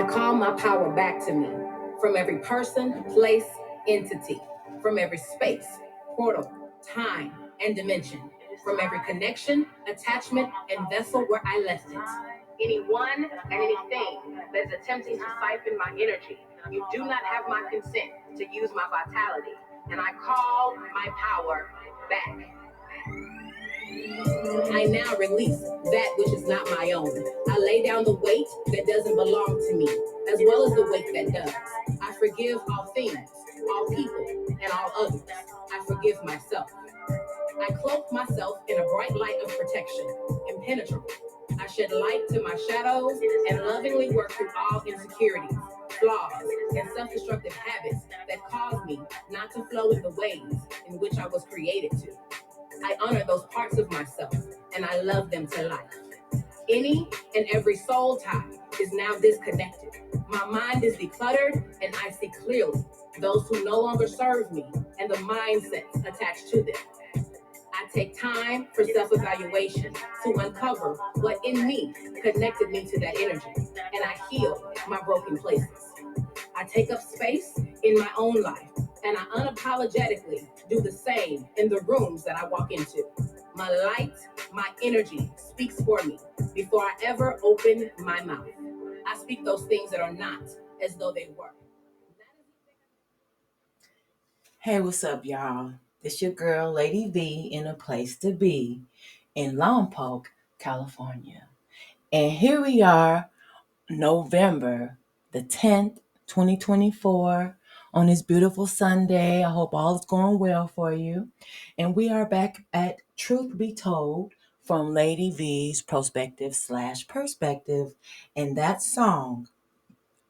I call my power back to me from every person, place, entity, from every space, portal, time, and dimension, from every connection, attachment, and vessel where I left it. Anyone and anything that's attempting to siphon my energy, you do not have my consent to use my vitality, and I call my power back. I now release that which is not my own. I lay down the weight that doesn't belong to me, as well as the weight that does. I forgive all things, all people, and all others. I forgive myself. I cloak myself in a bright light of protection, impenetrable. I shed light to my shadows and lovingly work through all insecurities, flaws, and self-destructive habits that cause me not to flow in the ways in which I was created to. I honor those parts of myself, and I love them to life. Any and every soul tie is now disconnected. My mind is decluttered, and I see clearly those who no longer serve me and the mindsets attached to them. I take time for self-evaluation to uncover what in me connected me to that energy, and I heal my broken places. I take up space in my own life, and I unapologetically do the same in the rooms that I walk into. My light, my energy speaks for me before I ever open my mouth. I speak those things that are not as though they were. Hey, what's up, y'all? It's your girl, Lady V, in a place to be in Lompoc, California. And here we are, November the 10th, 2024, on this beautiful Sunday. I hope all is going well for you. And we are back at Truth Be Told from LadyVee's Prospective. And that song,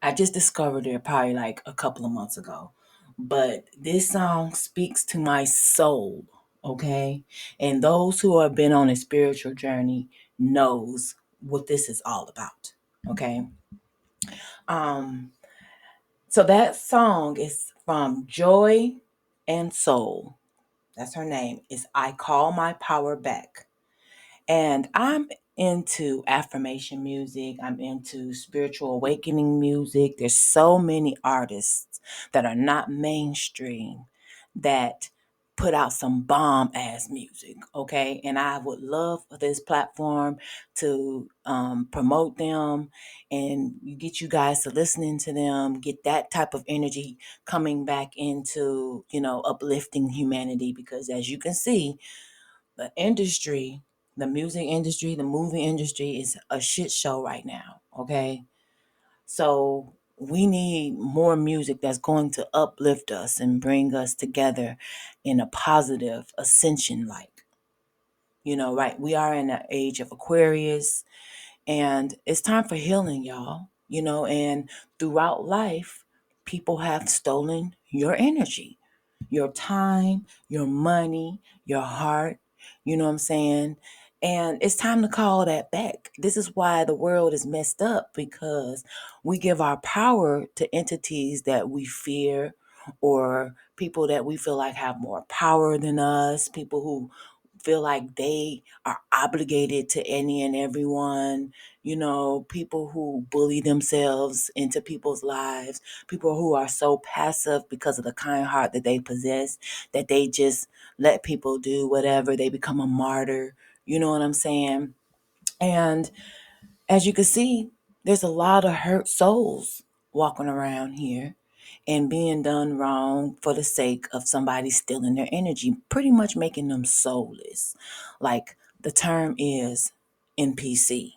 I just discovered it probably like a couple of months ago. But this song speaks to my soul, okay? And those who have been on a spiritual journey knows what this is all about, okay? So that song is from Joy and Soul. That's her name. Is I Call My Power Back. And I'm into affirmation music. I'm into spiritual awakening music. There's so many artists that are not mainstream that put out some bomb ass music, okay? And I would love for this platform to promote them and get you guys to listening to them, get that type of energy coming back into, uplifting humanity. Because as you can see, the industry, the music industry, the movie industry is a shit show right now, okay? So we need more music that's going to uplift us and bring us together in a positive ascension like. Right? We are in the age of Aquarius, and it's time for healing, y'all. And throughout life, people have stolen your energy, your time, your money, your heart. You know what I'm saying? And it's time to call that back. This is why the world is messed up, because we give our power to entities that we fear, or people that we feel like have more power than us, people who feel like they are obligated to any and everyone, people who bully themselves into people's lives, people who are so passive because of the kind heart that they possess, that they just let people do whatever. They become a martyr. You know what I'm saying? And as you can see, there's a lot of hurt souls walking around here and being done wrong for the sake of somebody stealing their energy, pretty much making them soulless. Like the term is NPC.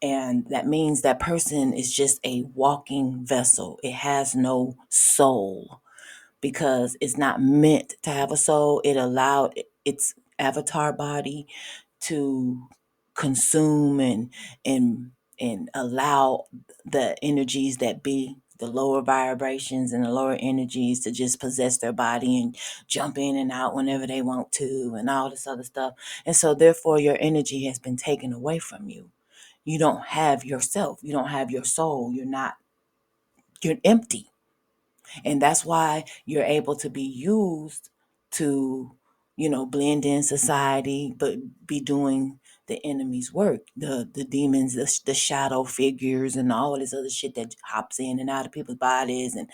And that means that person is just a walking vessel. It has no soul because it's not meant to have a soul. It allowed its avatar body to consume and allow the energies that be the lower vibrations and the lower energies to just possess their body and jump in and out whenever they want to and all this other stuff. And so therefore your energy has been taken away from you. You don't have yourself. You don't have your soul. You're empty. And that's why you're able to be used to, blend in society, but be doing the enemy's work, the demons, the shadow figures, and all this other shit that hops in and out of people's bodies. And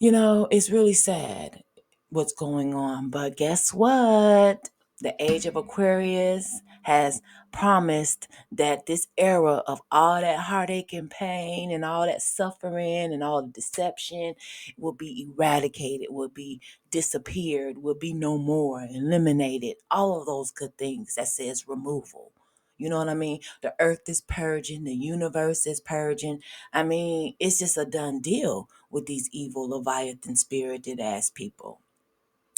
it's really sad what's going on. But guess what? The age of Aquarius has promised that this era of all that heartache and pain and all that suffering and all the deception will be eradicated, will be disappeared, will be no more, eliminated. All of those good things that says removal. You know what I mean? The earth is purging, the universe is purging. I mean, it's just a done deal with these evil Leviathan spirited ass people.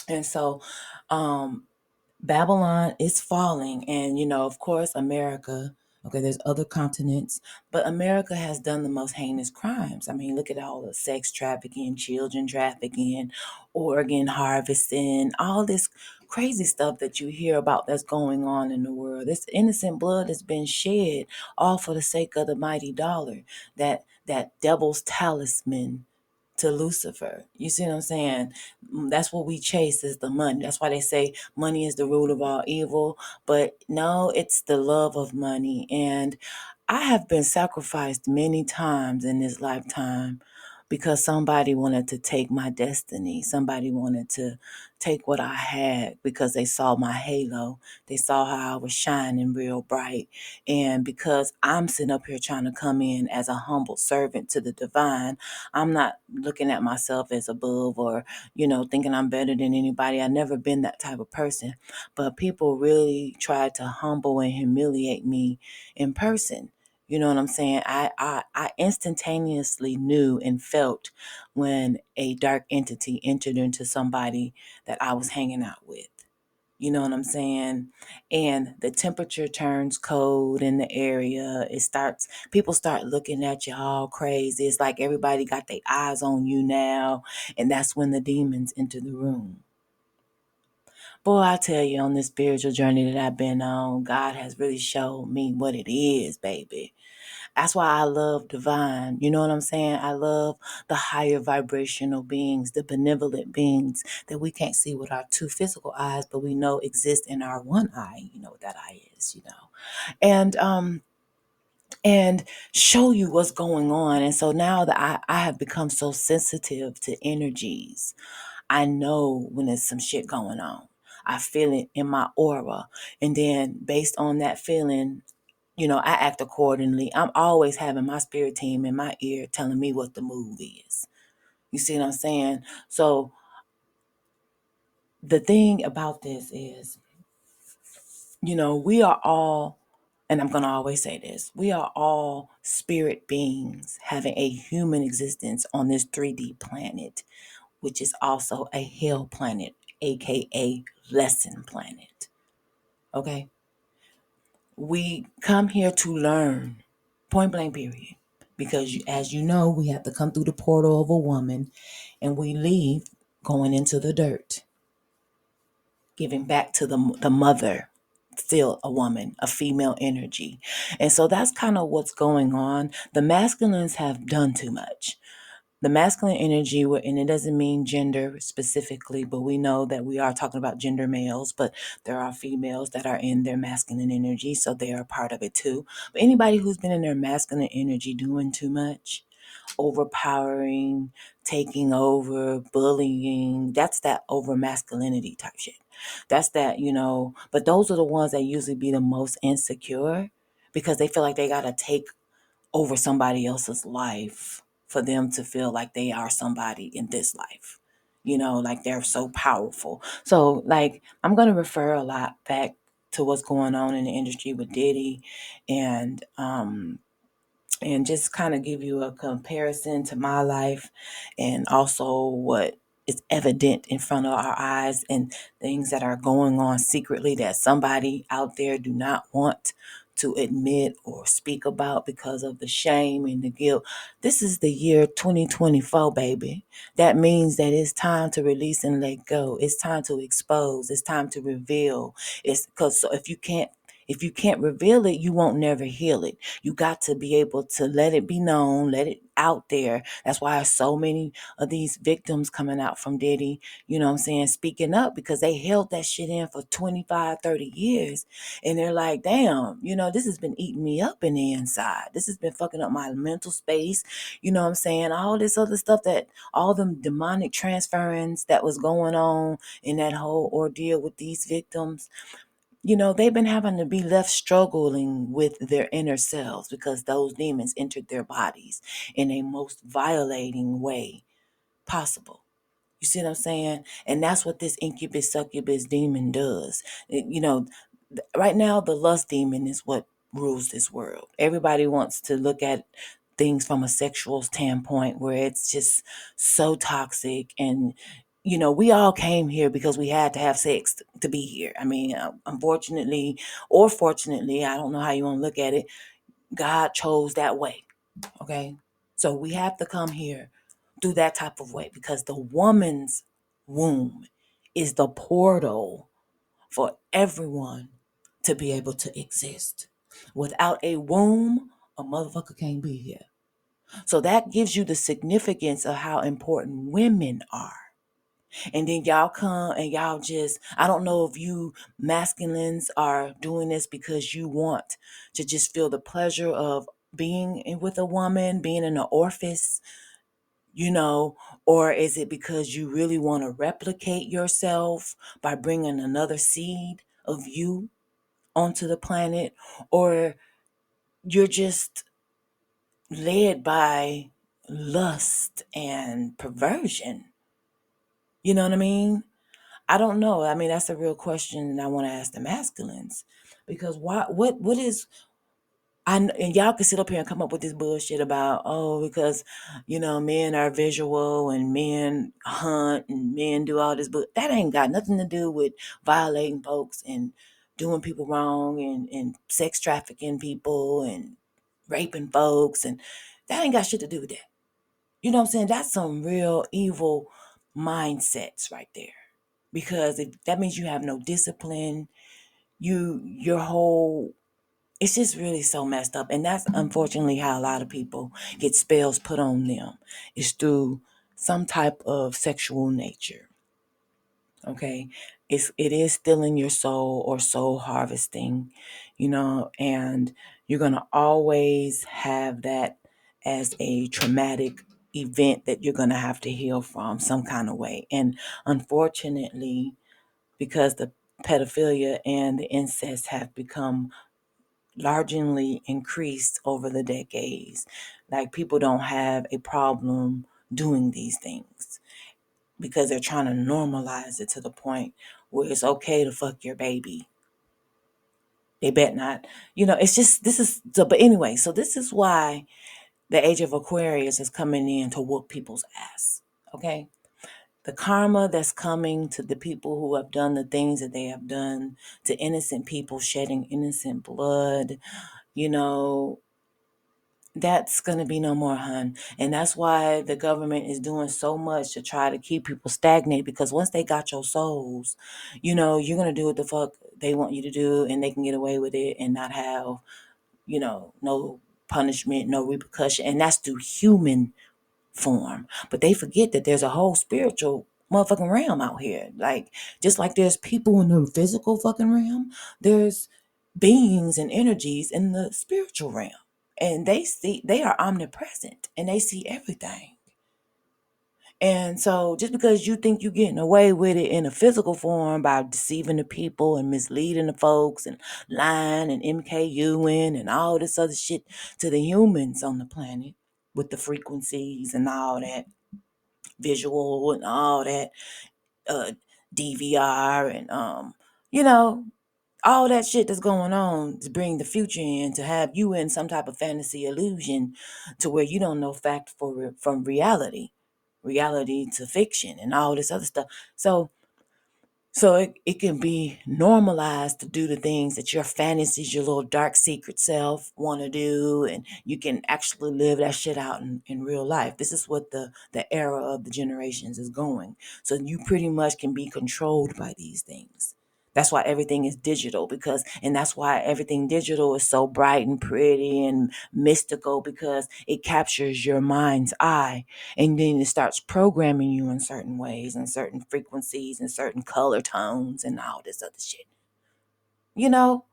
And so Babylon is falling. And, of course, America, okay, there's other continents, but America has done the most heinous crimes. I mean, look at all the sex trafficking, children trafficking, organ harvesting, all this crazy stuff that you hear about that's going on in the world. This innocent blood has been shed all for the sake of the mighty dollar, that devil's talisman to Lucifer. You see what I'm saying? That's what we chase, is the money. That's why they say money is the root of all evil. But no, it's the love of money. And I have been sacrificed many times in this lifetime because somebody wanted to take my destiny. Somebody wanted to take what I had because they saw my halo. They saw how I was shining real bright. And because I'm sitting up here trying to come in as a humble servant to the divine, I'm not looking at myself as above or, thinking I'm better than anybody. I've never been that type of person. But people really tried to humble and humiliate me in person. You know what I'm saying? I instantaneously knew and felt when a dark entity entered into somebody that I was hanging out with. You know what I'm saying? And the temperature turns cold in the area. People start looking at you all crazy. It's like everybody got their eyes on you now. And that's when the demons enter the room. Boy, I tell you, on this spiritual journey that I've been on, God has really showed me what it is, baby. That's why I love divine. You know what I'm saying? I love the higher vibrational beings, the benevolent beings that we can't see with our two physical eyes, but we know exist in our one eye. You know what that eye is. And show you what's going on. And so now that I have become so sensitive to energies, I know when there's some shit going on. I feel it in my aura. And then based on that feeling, I act accordingly. I'm always having my spirit team in my ear telling me what the move is. You see what I'm saying? So the thing about this is, we are all, and I'm going to always say this, we are all spirit beings having a human existence on this 3D planet, which is also a hell planet, aka lesson planet. Okay? We come here to learn, point blank period. Because as you know, we have to come through the portal of a woman and we leave going into the dirt, giving back to the mother, still a woman, a female energy. And so that's kind of what's going on. The masculines have done too much. The masculine energy, and it doesn't mean gender specifically, but we know that we are talking about gender males, but there are females that are in their masculine energy, so they are part of it too. But anybody who's been in their masculine energy doing too much, overpowering, taking over, bullying, that's that over masculinity type shit. That's that, but those are the ones that usually be the most insecure because they feel like they got to take over somebody else's life for them to feel like they are somebody in this life. Like they're so powerful. So, like, I'm going to refer a lot back to what's going on in the industry with Diddy and just kind of give you a comparison to my life and also what is evident in front of our eyes and things that are going on secretly that somebody out there do not want to admit or speak about because of the shame and the guilt. This is the year 2024, baby. That means that it's time to release and let go. It's time to expose. It's time to reveal. It's because so if you can't reveal it, you won't never heal it. You got to be able to let it be known, let it out there. That's why so many of these victims coming out from Diddy, you know what I'm saying, speaking up, because they held that shit in for 25, 30 years. And they're like, damn, this has been eating me up in the inside. This has been fucking up my mental space. You know what I'm saying? All this other stuff, that all them demonic transference that was going on in that whole ordeal with these victims. They've been having to be left struggling with their inner selves because those demons entered their bodies in a most violating way possible. You see what I'm saying? And that's what this incubus succubus demon does. Right now, the lust demon is what rules this world. Everybody wants to look at things from a sexual standpoint where it's just so toxic. And we all came here because we had to have sex to be here. I mean, unfortunately or fortunately, I don't know how you want to look at it, God chose that way. Okay. So we have to come here through that type of way because the woman's womb is the portal for everyone to be able to exist. Without a womb, a motherfucker can't be here. So that gives you the significance of how important women are. And then y'all come and y'all just, I don't know if you masculines are doing this because you want to just feel the pleasure of being with a woman, being in an orifice, or is it because you really want to replicate yourself by bringing another seed of you onto the planet, or you're just led by lust and perversion? You know what I mean? I don't know. I mean, that's a real question that I want to ask the masculines, because what is, and y'all can sit up here and come up with this bullshit about, because, men are visual and men hunt and men do all this, but that ain't got nothing to do with violating folks and doing people wrong and sex trafficking people and raping folks. And that ain't got shit to do with that. You know what I'm saying? That's some real evil mindsets right there. Because if that means you have no discipline, your whole, it's just really so messed up. And that's unfortunately how a lot of people get spells put on them, is through some type of sexual nature. Okay. It is stealing your soul or soul harvesting, and you're going to always have that as a traumatic event that you're going to have to heal from some kind of way. And unfortunately, because the pedophilia and the incest have become largely increased over the decades. Like, people don't have a problem doing these things because they're trying to normalize it to the point where it's okay to fuck your baby. They bet not. It's just, this is, so, but anyway, so this is why the age of Aquarius is coming in to whoop people's ass. Okay. The karma that's coming to the people who have done the things that they have done, to innocent people shedding innocent blood, that's going to be no more, hun. And that's why the government is doing so much to try to keep people stagnant, because once they got your souls, you're going to do what the fuck they want you to do, and they can get away with it and not have, no punishment, no repercussion. And that's through human form. But they forget that there's a whole spiritual motherfucking realm out here. Like, just like there's people in the physical fucking realm, there's beings and energies in the spiritual realm. And they are omnipresent and they see everything. And so just because you think you're getting away with it in a physical form by deceiving the people and misleading the folks and lying and MKUing and all this other shit to the humans on the planet with the frequencies and all that visual and all that uh, DVR and you know all that shit that's going on to bring the future in, to have you in some type of fantasy illusion to where you don't know fact from reality to fiction and all this other stuff. So it can be normalized to do the things that your fantasies, your little dark secret self want to do, and you can actually live that shit out in real life. This is what the era of the generations is going. So you pretty much can be controlled by these things. That's why everything is digital, and that's why everything digital is so bright and pretty and mystical, because it captures your mind's eye, and then it starts programming you in certain ways and certain frequencies and certain color tones and all this other shit. You know,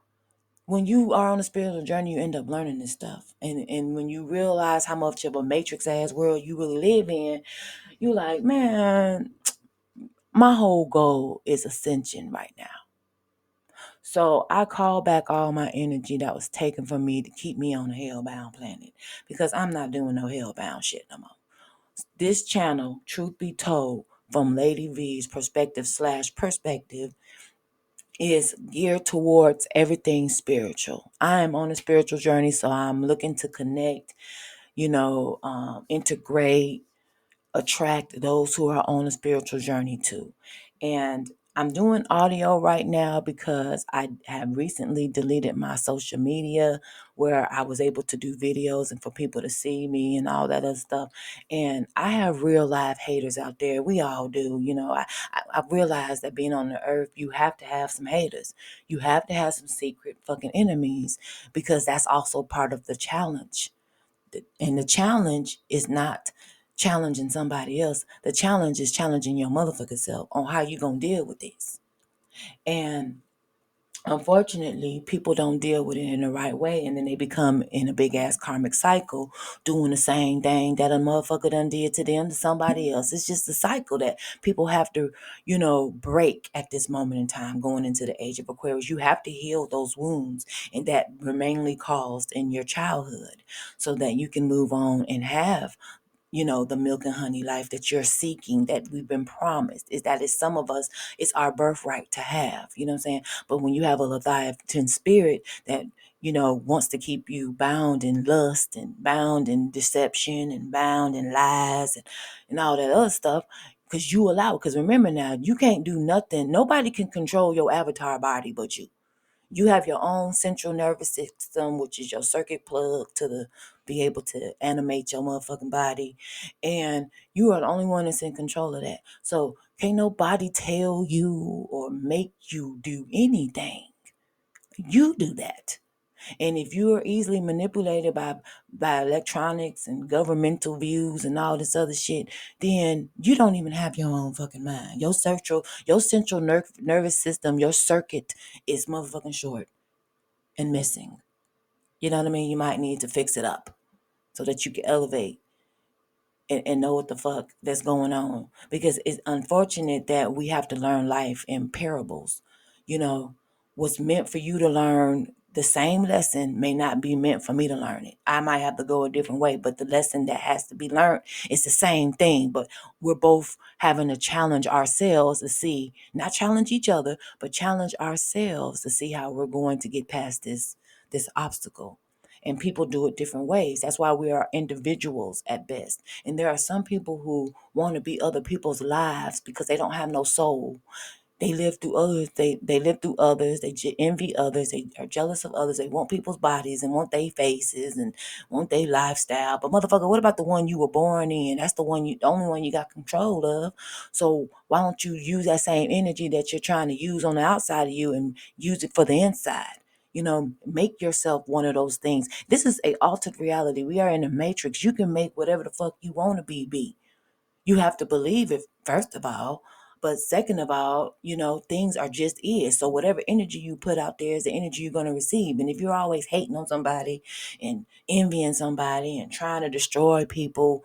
when you are on a spiritual journey, you end up learning this stuff. And when you realize how much of a matrix ass world you really live in, you're like, man, my whole goal is ascension right now. So I call back all my energy that was taken from me to keep me on a hellbound planet, because I'm not doing no hellbound shit no more. This channel, truth be told, from LadyVee's perspective, is geared towards everything spiritual. I am on a spiritual journey, so I'm looking to connect, integrate, attract those who are on a spiritual journey too. And I'm doing audio right now because I have recently deleted my social media where I was able to do videos and for people to see me and all that other stuff. And I have real live haters out there. We all do. I've realized that being on the earth, you have to have some haters. You have to have some secret fucking enemies, because that's also part of the challenge. And the challenge is not challenging somebody else. The challenge is challenging your motherfucking self on how you gonna deal with this. And unfortunately, people don't deal with it in the right way, and then they become in a big ass karmic cycle, doing the same thing that a motherfucker done did to them to somebody else. It's just a cycle that people have to, break at this moment in time, going into the age of Aquarius. You have to heal those wounds and that were mainly caused in your childhood, so that you can move on and have the milk and honey life that you're seeking, that we've been promised. Is that is some of us, it's our birthright to have, you know what I'm saying? But when you have a Leviathan spirit that, wants to keep you bound in lust and bound in deception and bound in lies and all that other stuff, because you allow, because remember now, you can't do nothing. Nobody can control your avatar body but you. You have your own central nervous system, which is your circuit plug to be able to animate your motherfucking body. And you are the only one that's in control of that. So can't nobody tell you or make you do anything. You do that. And if you are easily manipulated by electronics and governmental views and all this other shit, then you don't even have your own fucking mind. Your central nervous system, your circuit is motherfucking short and missing. You know what I mean? You might need to fix it up so that you can elevate and know what the fuck that's going on. Because it's unfortunate that we have to learn life in parables. What's meant for you to learn the same lesson may not be meant for me to learn it. I might have to go a different way, but the lesson that has to be learned is the same thing. But we're both having to challenge ourselves to see, not challenge each other, but challenge ourselves to see how we're going to get past this obstacle. And people do it different ways. That's why we are individuals at best. And there are some people who want to be other people's lives because they don't have no soul. They live through others. They live through others. They envy others. They are jealous of others. They want people's bodies and want their faces and want their lifestyle. But motherfucker, what about the one you were born in? That's the only one you got control of. So why don't you use that same energy that you're trying to use on the outside of you and use it for the inside? Make yourself one of those things. This is a altered reality. We are in a matrix. You can make whatever the fuck you want to be. You have to believe it, first of all. But second of all, things are just is. So whatever energy you put out there is the energy you're going to receive. And if you're always hating on somebody and envying somebody and trying to destroy people,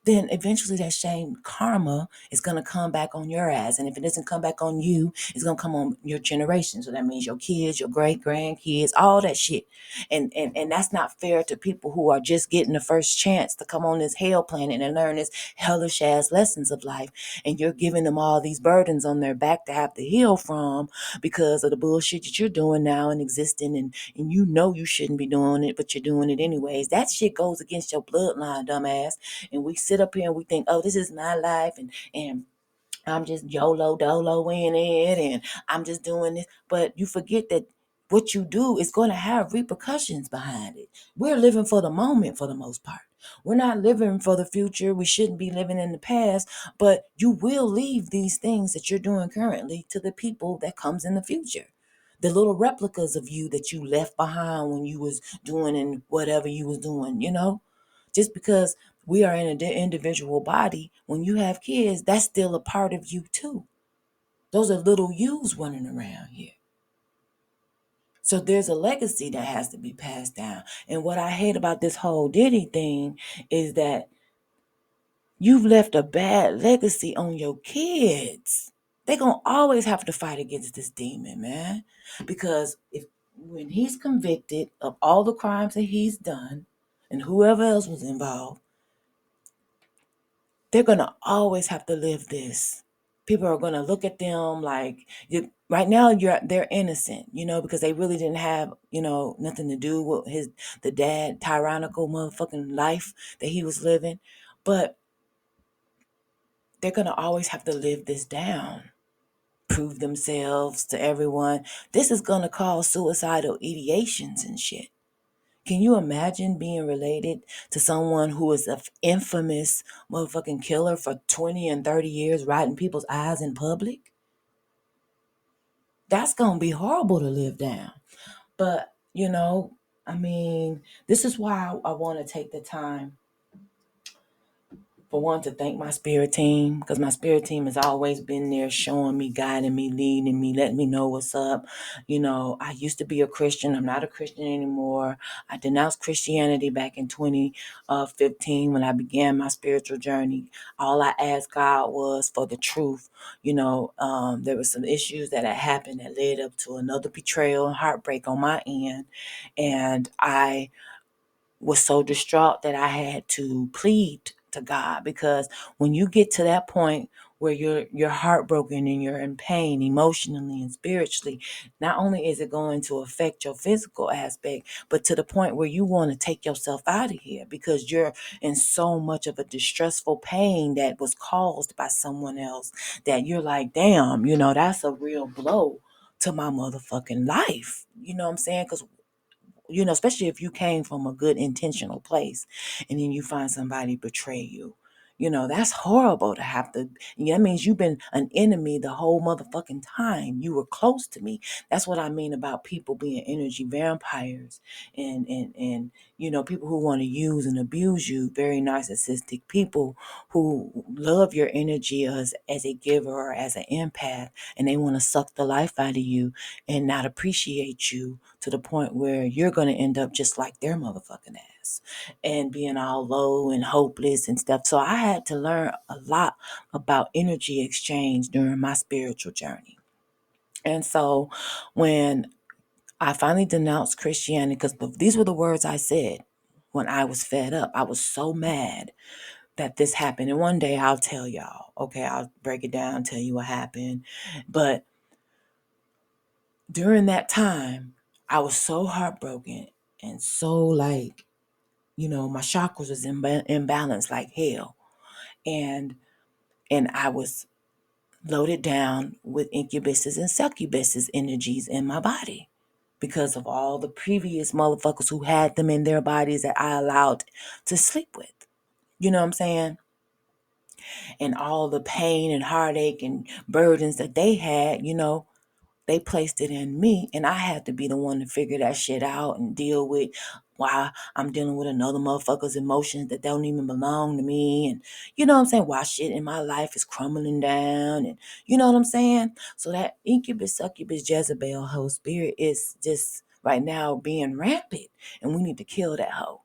then eventually that same karma is going to come back on your ass. And if it doesn't come back on you, it's going to come on your generation. So that means your kids, your great grandkids, all that shit. And that's not fair to people who are just getting the first chance to come on this hell planet and learn this hellish ass lessons of life. And you're giving them all these burdens on their back to have to heal from because of the bullshit that you're doing now and existing. And you shouldn't be doing it, but you're doing it anyways. That shit goes against your bloodline, dumbass. And we sit up here and we think, oh, this is my life, and I'm just YOLO dolo in it, and I'm just doing this. But you forget that what you do is going to have repercussions behind it. We're living for the moment for the most part. We're not living for the future. We shouldn't be living in the past, but you will leave these things that you're doing currently to the people that comes in the future. The little replicas of you that you left behind when you was doing and whatever you was doing, just because we are in an individual body, when you have kids, that's still a part of you too. Those are little yous running around here. So there's a legacy that has to be passed down. And what I hate about this whole Diddy thing is that you've left a bad legacy on your kids. They're going to always have to fight against this demon, man. Because when he's convicted of all the crimes that he's done and whoever else was involved, they're going to always have to live this. People are going to look at them like, right now they're innocent, because they really didn't have, nothing to do with the dad tyrannical motherfucking life that he was living. But they're going to always have to live this down, prove themselves to everyone. This is going to cause suicidal ideations and shit. Can you imagine being related to someone who is an infamous motherfucking killer for 20 and 30 years, riding people's eyes in public? That's going to be horrible to live down. But, this is why I want to take the time, for one, to thank my spirit team, because my spirit team has always been there showing me, guiding me, leading me, letting me know what's up. I used to be a Christian. I'm not a Christian anymore. I denounced Christianity back in 2015 when I began my spiritual journey. All I asked God was for the truth. There were some issues that had happened that led up to another betrayal and heartbreak on my end. And I was so distraught that I had to plead to God, because when you get to that point where you're heartbroken and you're in pain emotionally and spiritually, not only is it going to affect your physical aspect, but to the point where you want to take yourself out of here because you're in so much of a distressful pain that was caused by someone else, that you're like, damn, that's a real blow to my motherfucking life. You know what I'm saying? Because especially if you came from a good intentional place and then you find somebody betray you. That's horrible to have to. That means you've been an enemy the whole motherfucking time. You were close to me. That's what I mean about people being energy vampires and people who want to use and abuse you, very narcissistic people who love your energy as a giver or as an empath, and they want to suck the life out of you and not appreciate you to the point where you're going to end up just like their motherfucking ass and being all low and hopeless and stuff. So I had to learn a lot about energy exchange during my spiritual journey. And so when I finally denounced Christianity, because these were the words I said when I was fed up. I was so mad that this happened. And one day I'll tell y'all, okay, I'll break it down, tell you what happened. But during that time, I was so heartbroken and so my chakras was imbalanced like hell. And I was loaded down with incubuses and succubuses energies in my body because of all the previous motherfuckers who had them in their bodies that I allowed to sleep with. You know what I'm saying? And all the pain and heartache and burdens that they had, they placed it in me, and I had to be the one to figure that shit out and deal with why I'm dealing with another motherfucker's emotions that don't even belong to me. And you know what I'm saying? Why shit in my life is crumbling down. And you know what I'm saying? So that incubus, succubus, Jezebel hoe spirit is just right now being rampant, and we need to kill that hoe.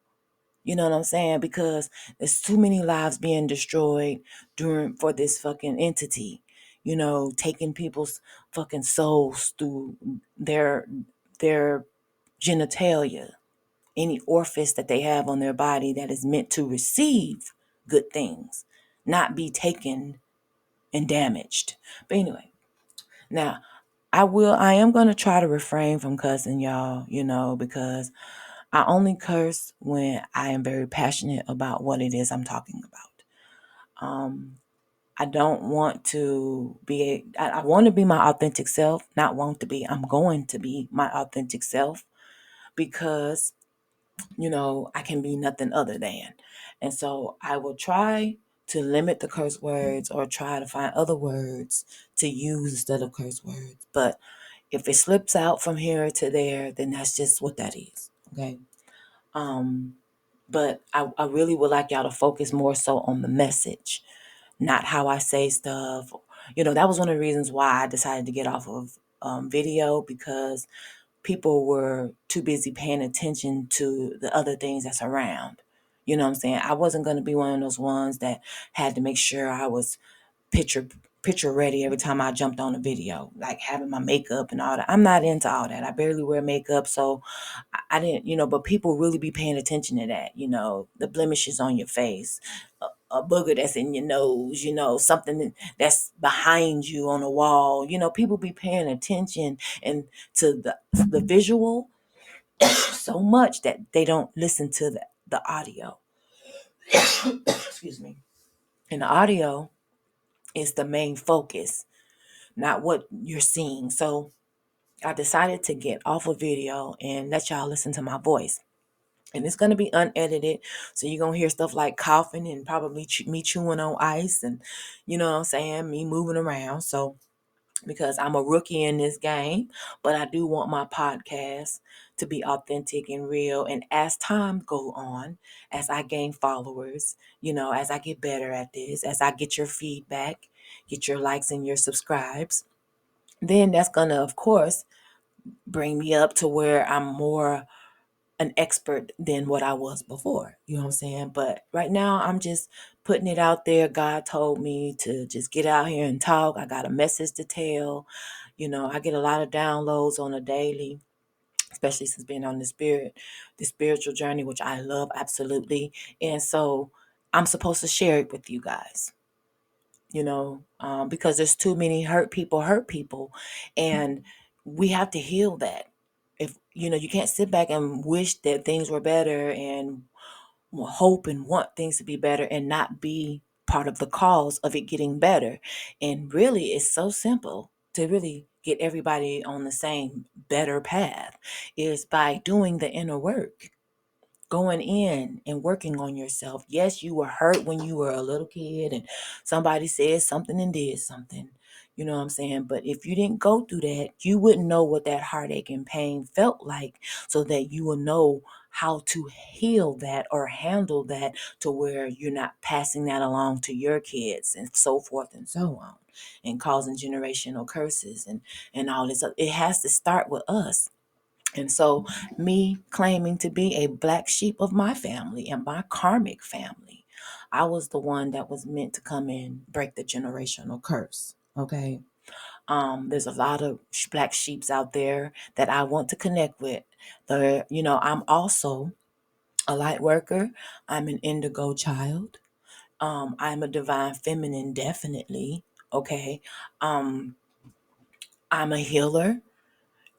You know what I'm saying? Because there's too many lives being destroyed for this fucking entity. Taking people's fucking souls through their genitalia, any orifice that they have on their body that is meant to receive good things, not be taken and damaged. But anyway, now I am going to try to refrain from cussing, y'all, because I only curse when I am very passionate about what it is I'm talking about. I don't want to I want to be my authentic self, not want to be. I'm going to be my authentic self because I can be nothing other than. And so I will try to limit the curse words or try to find other words to use instead of curse words. But if it slips out from here to there, then that's just what that is. Okay. Um, but I really would like y'all to focus more so on the message, not how I say stuff. That was one of the reasons why I decided to get off of video, because people were too busy paying attention to the other things that's around. You know what I'm saying? I wasn't going to be one of those ones that had to make sure I was picture picture ready every time I jumped on a video, like having my makeup and all that. I'm not into all that. I barely wear makeup, so I didn't, but people really be paying attention to that, the blemishes on your face, a booger that's in your nose, something that's behind you on a wall. People be paying attention and to the visual so much that they don't listen to the audio. Excuse me. And the audio is the main focus, not what you're seeing. So I decided to get off of video and let y'all listen to my voice. And it's going to be unedited. So you're going to hear stuff like coughing and probably me chewing on ice and, you know what I'm saying, me moving around. So because I'm a rookie in this game, but I do want my podcast to be authentic and real. And as time go on, as I gain followers, as I get better at this, as I get your feedback, get your likes and your subscribes, then that's going to, of course, bring me up to where I'm more an expert than what I was before. You know what I'm saying? But right now, I'm just putting it out there. God told me to just get out here and talk. I got a message to tell. I get a lot of downloads on a daily, especially since being on the spiritual journey, which I love absolutely. And so I'm supposed to share it with you guys. Because there's too many hurt people, and we have to heal that. If you can't sit back and wish that things were better and hope and want things to be better and not be part of the cause of it getting better. And really, it's so simple to really get everybody on the same better path is by doing the inner work, going in and working on yourself. Yes, you were hurt when you were a little kid and somebody said something and did something. You know what I'm saying? But if you didn't go through that, you wouldn't know what that heartache and pain felt like, so that you will know how to heal that or handle that to where you're not passing that along to your kids and so forth and so on, and causing generational curses and all this. It has to start with us. And so, me claiming to be a black sheep of my family and my karmic family, I was the one that was meant to come in, break the generational curse. Okay. There's a lot of black sheeps out there that I want to connect with. I'm also a light worker. I'm an indigo child. I'm a divine feminine, definitely. Okay. Um, I'm a healer.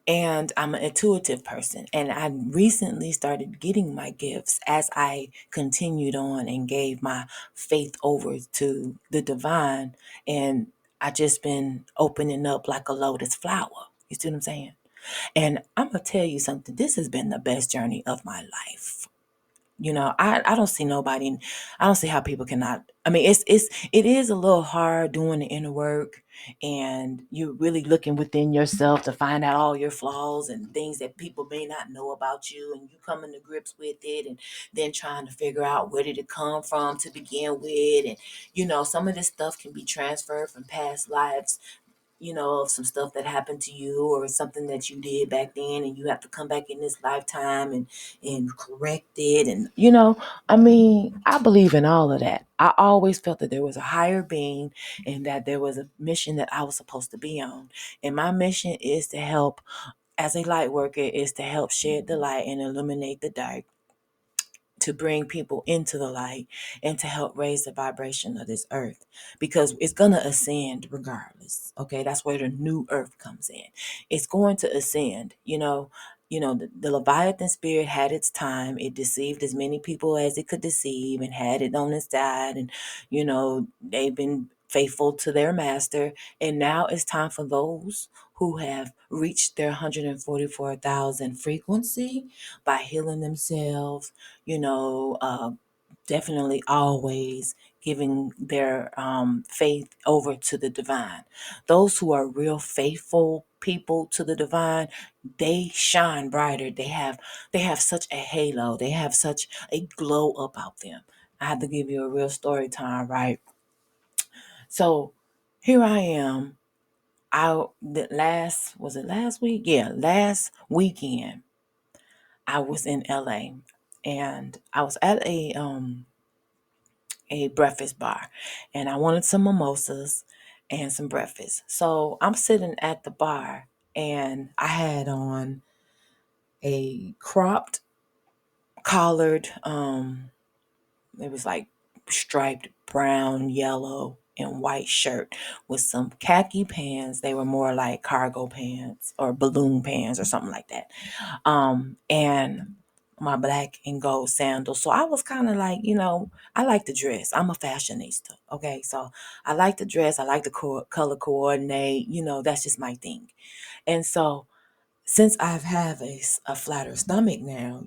And I'm an intuitive person. And I recently started getting my gifts as I continued on and gave my faith over to the divine. And I just been opening up like a lotus flower. You see what I'm saying? And I'm going to tell you something. This has been the best journey of my life. I don't see nobody. I don't see how people cannot. I mean, it is a little hard doing the inner work, and you're really looking within yourself to find out all your flaws and things that people may not know about you, and you coming to grips with it, and then trying to figure out where did it come from to begin with, and some of this stuff can be transferred from past lives, of some stuff that happened to you or something that you did back then, and you have to come back in this lifetime and correct it. And I mean, I believe in all of that. I always felt that there was a higher being and that there was a mission that I was supposed to be on. And my mission is to help, as a light worker, is to help shed the light and illuminate the dark, to bring people into the light and to help raise the vibration of this earth, because it's going to ascend regardless. Okay, that's where the new earth comes in. It's going to ascend. The Leviathan spirit had its time. It deceived as many people as it could deceive and had it on its side, and they've been faithful to their master. And now it's time for those who have reached their 144,000 frequency by healing themselves, definitely always giving their faith over to the divine. Those who are real faithful people to the divine, they shine brighter. They have such a halo. They have such a glow about them. I have to give you a real story time, right? So here I am. Was it last week? Yeah, last weekend I was in LA and I was at a breakfast bar and I wanted some mimosas and some breakfast. So I'm sitting at the bar and I had on a cropped collared, it was like striped brown, yellow, and white shirt with some khaki pants. They were more like cargo pants or balloon pants or something like that. And my black and gold sandals. So I was kind of like, I like to dress. I'm a fashionista. Okay. So I like to dress. I like to color coordinate. That's just my thing. And so since I've have a flatter stomach now,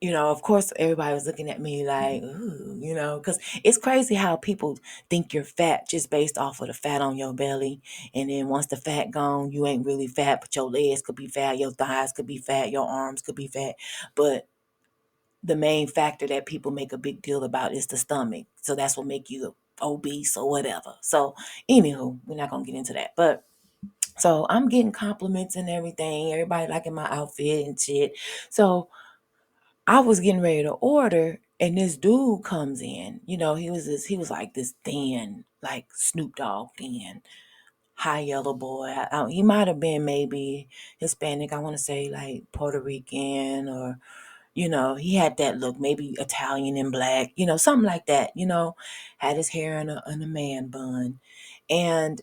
of course, everybody was looking at me like, ooh, because it's crazy how people think you're fat just based off of the fat on your belly. And then once the fat gone, you ain't really fat, but your legs could be fat, your thighs could be fat, your arms could be fat. But the main factor that people make a big deal about is the stomach. So that's what make you obese or whatever. So, anywho, we're not going to get into that. But so I'm getting compliments and everything. Everybody liking my outfit and shit. So I was getting ready to order, and this dude comes in. He was like this thin, like Snoop Dogg thin, high yellow boy. He might have been maybe Hispanic. I want to say like Puerto Rican, or he had that look, maybe Italian and black, something like that. Had his hair in a man bun, and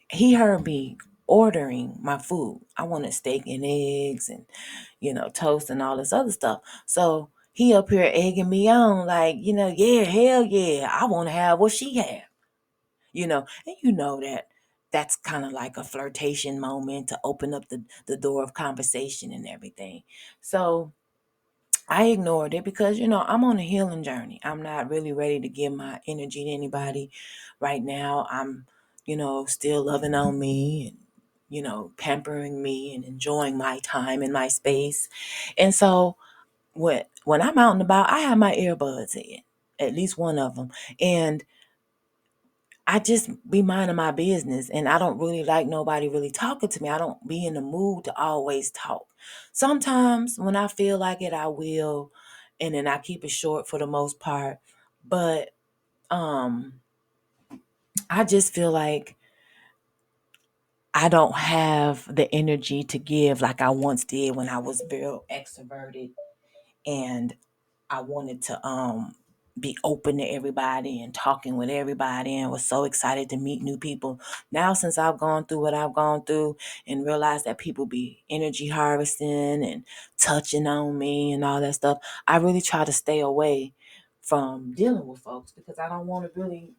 he heard me ordering my food. I wanted steak and eggs and, toast and all this other stuff. So he up here egging me on like, yeah, hell yeah, I want to have what she had, and that's kind of like a flirtation moment to open up the door of conversation and everything. So I ignored it because, I'm on a healing journey. I'm not really ready to give my energy to anybody right now. I'm, still loving on me and, pampering me and enjoying my time and my space. And so when I'm out and about, I have my earbuds in, at least one of them. And I just be minding my business, and I don't really like nobody really talking to me. I don't be in the mood to always talk. Sometimes when I feel like it, I will, and then I keep it short for the most part. But um I just feel like I don't have the energy to give like I once did when I was very extroverted and I wanted to be open to everybody and talking with everybody and was so excited to meet new people. Now since I've gone through what I've gone through and realized that people be energy harvesting and touching on me and all that stuff, I really try to stay away from dealing with folks because I don't want to really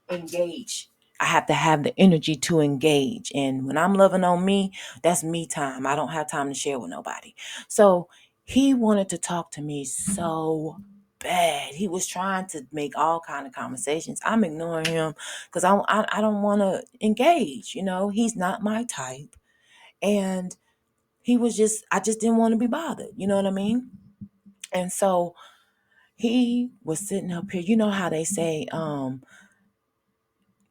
engage. I have to have the energy to engage. And when I'm loving on me, that's me time. I don't have time to share with nobody. So he wanted to talk to me so bad. He was trying to make all kind of conversations. I'm ignoring him because I don't want to engage. He's not my type, and I just didn't want to be bothered. You know what I mean? And so he was sitting up here. You know how they say,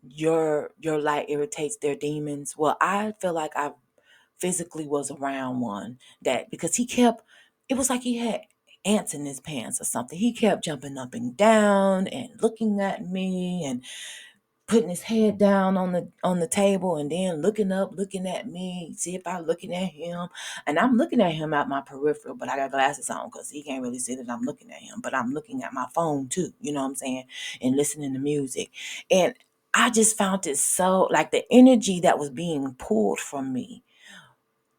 your light irritates their demons. Well, I feel like I physically was around one that because it was like he had ants in his pants or something. He kept jumping up and down and looking at me and putting his head down on the table and then looking up, looking at me, see if I'm looking at him. And I'm looking at him at my peripheral, but I got glasses on because he can't really see that I'm looking at him. But I'm looking at my phone too, you know what I'm saying? And listening to music. And I just found it so like the energy that was being pulled from me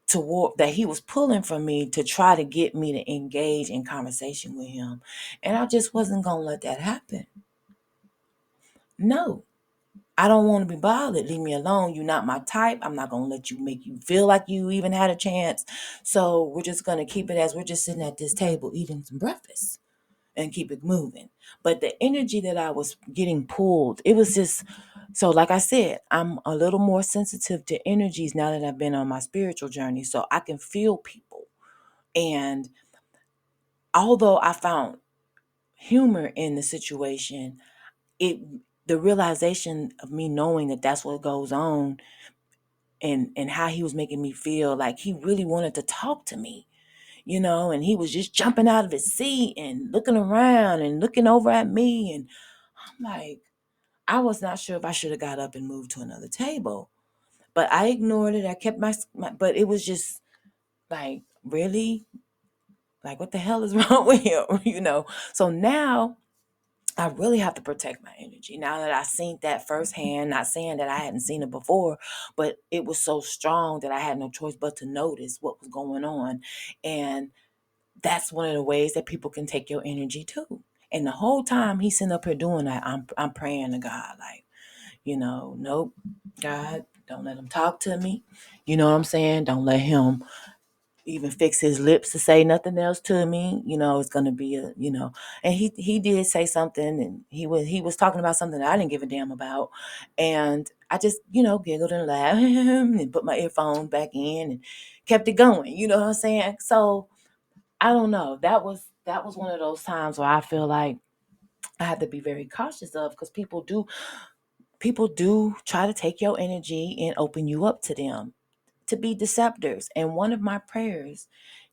toward that he was pulling from me to try to get me to engage in conversation with him. And I just wasn't gonna let that happen. No. I don't want to be bothered. Leave me alone. You're not my type. I'm not going to let you make you feel like you even had a chance. So we're just going to keep it as we're just sitting at this table eating some breakfast and keep it moving. But the energy that I was getting pulled, it was just, so like I said, I'm a little more sensitive to energies now that I've been on my spiritual journey. So I can feel people. And although I found humor in the situation, it the realization of me knowing that that's what goes on, and how he was making me feel like he really wanted to talk to me, and he was just jumping out of his seat and looking around and looking over at me. And I'm like, I was not sure if I should have got up and moved to another table, but I ignored it. I kept but it was just like, really? Like, what the hell is wrong with him? So now I really have to protect my energy now that I've seen that firsthand. Not saying that I hadn't seen it before, but it was so strong that I had no choice but to notice what was going on. And that's one of the ways that people can take your energy too. And the whole time he's sitting up here doing that, I'm praying to God, like, nope, God, don't let him talk to me. You know what I'm saying? Don't let him even fix his lips to say nothing else to me. It's gonna be and he did say something, and he was talking about something that I didn't give a damn about. And I just, giggled and laughed and put my earphone back in and kept it going. You know what I'm saying? So I don't know. That was one of those times where I feel like I have to be very cautious of, because people do try to take your energy and open you up to them, to be deceptors. And one of my prayers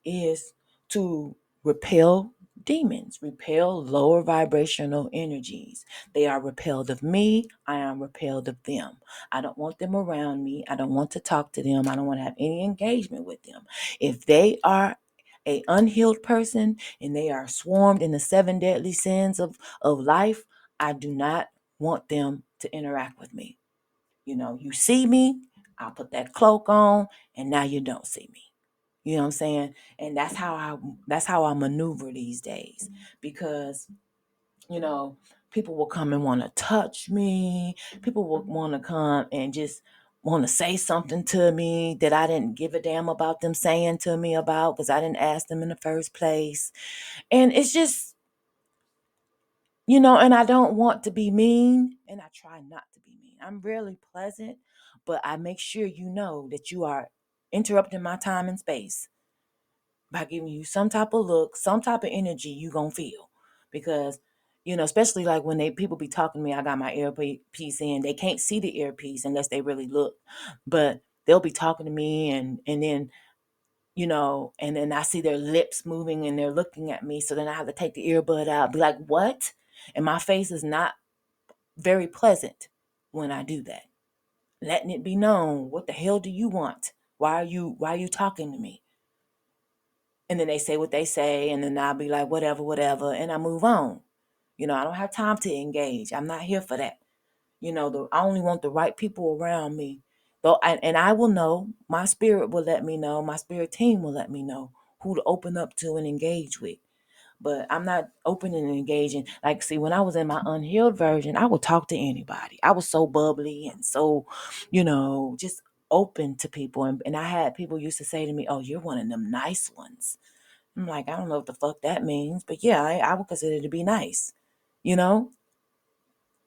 is to repel demons, repel lower vibrational energies. They are repelled of me. I am repelled of them. I don't want them around me. I don't want to talk to them. I don't want to have any engagement with them. If they are a unhealed person and they are swarmed in the seven deadly sins of life, I do not want them to interact with me. You see me, I'll put that cloak on, and now you don't see me. You know what I'm saying? And that's how I maneuver these days, because you know people will come and want to touch me. People will want to come and just want to say something to me that I didn't give a damn about them saying to me about, because I didn't ask them in the first place. And it's just, and I don't want to be mean, and I try not to be mean. I'm really pleasant, but I make sure you know that you are interrupting my time and space by giving you some type of look, some type of energy you gonna feel. Because, especially like when people be talking to me, I got my earpiece in, they can't see the earpiece unless they really look. But they'll be talking to me, and then I see their lips moving and they're looking at me. So then I have to take the earbud out, be like, what? And my face is not very pleasant when I do that. Letting it be known, what the hell do you want? Why are you talking to me? And then they say what they say, and then I'll be like, whatever, whatever, and I move on. I don't have time to engage. I'm not here for that. I only want the right people around me. Though, and I will know, my spirit will let me know, my spirit team will let me know who to open up to and engage with. But I'm not open and engaging. Like, see, when I was in my unhealed version, I would talk to anybody. I was so bubbly and so, just open to people. And I had people used to say to me, oh, you're one of them nice ones. I'm like, I don't know what the fuck that means. But yeah, I would consider it to be nice, you know?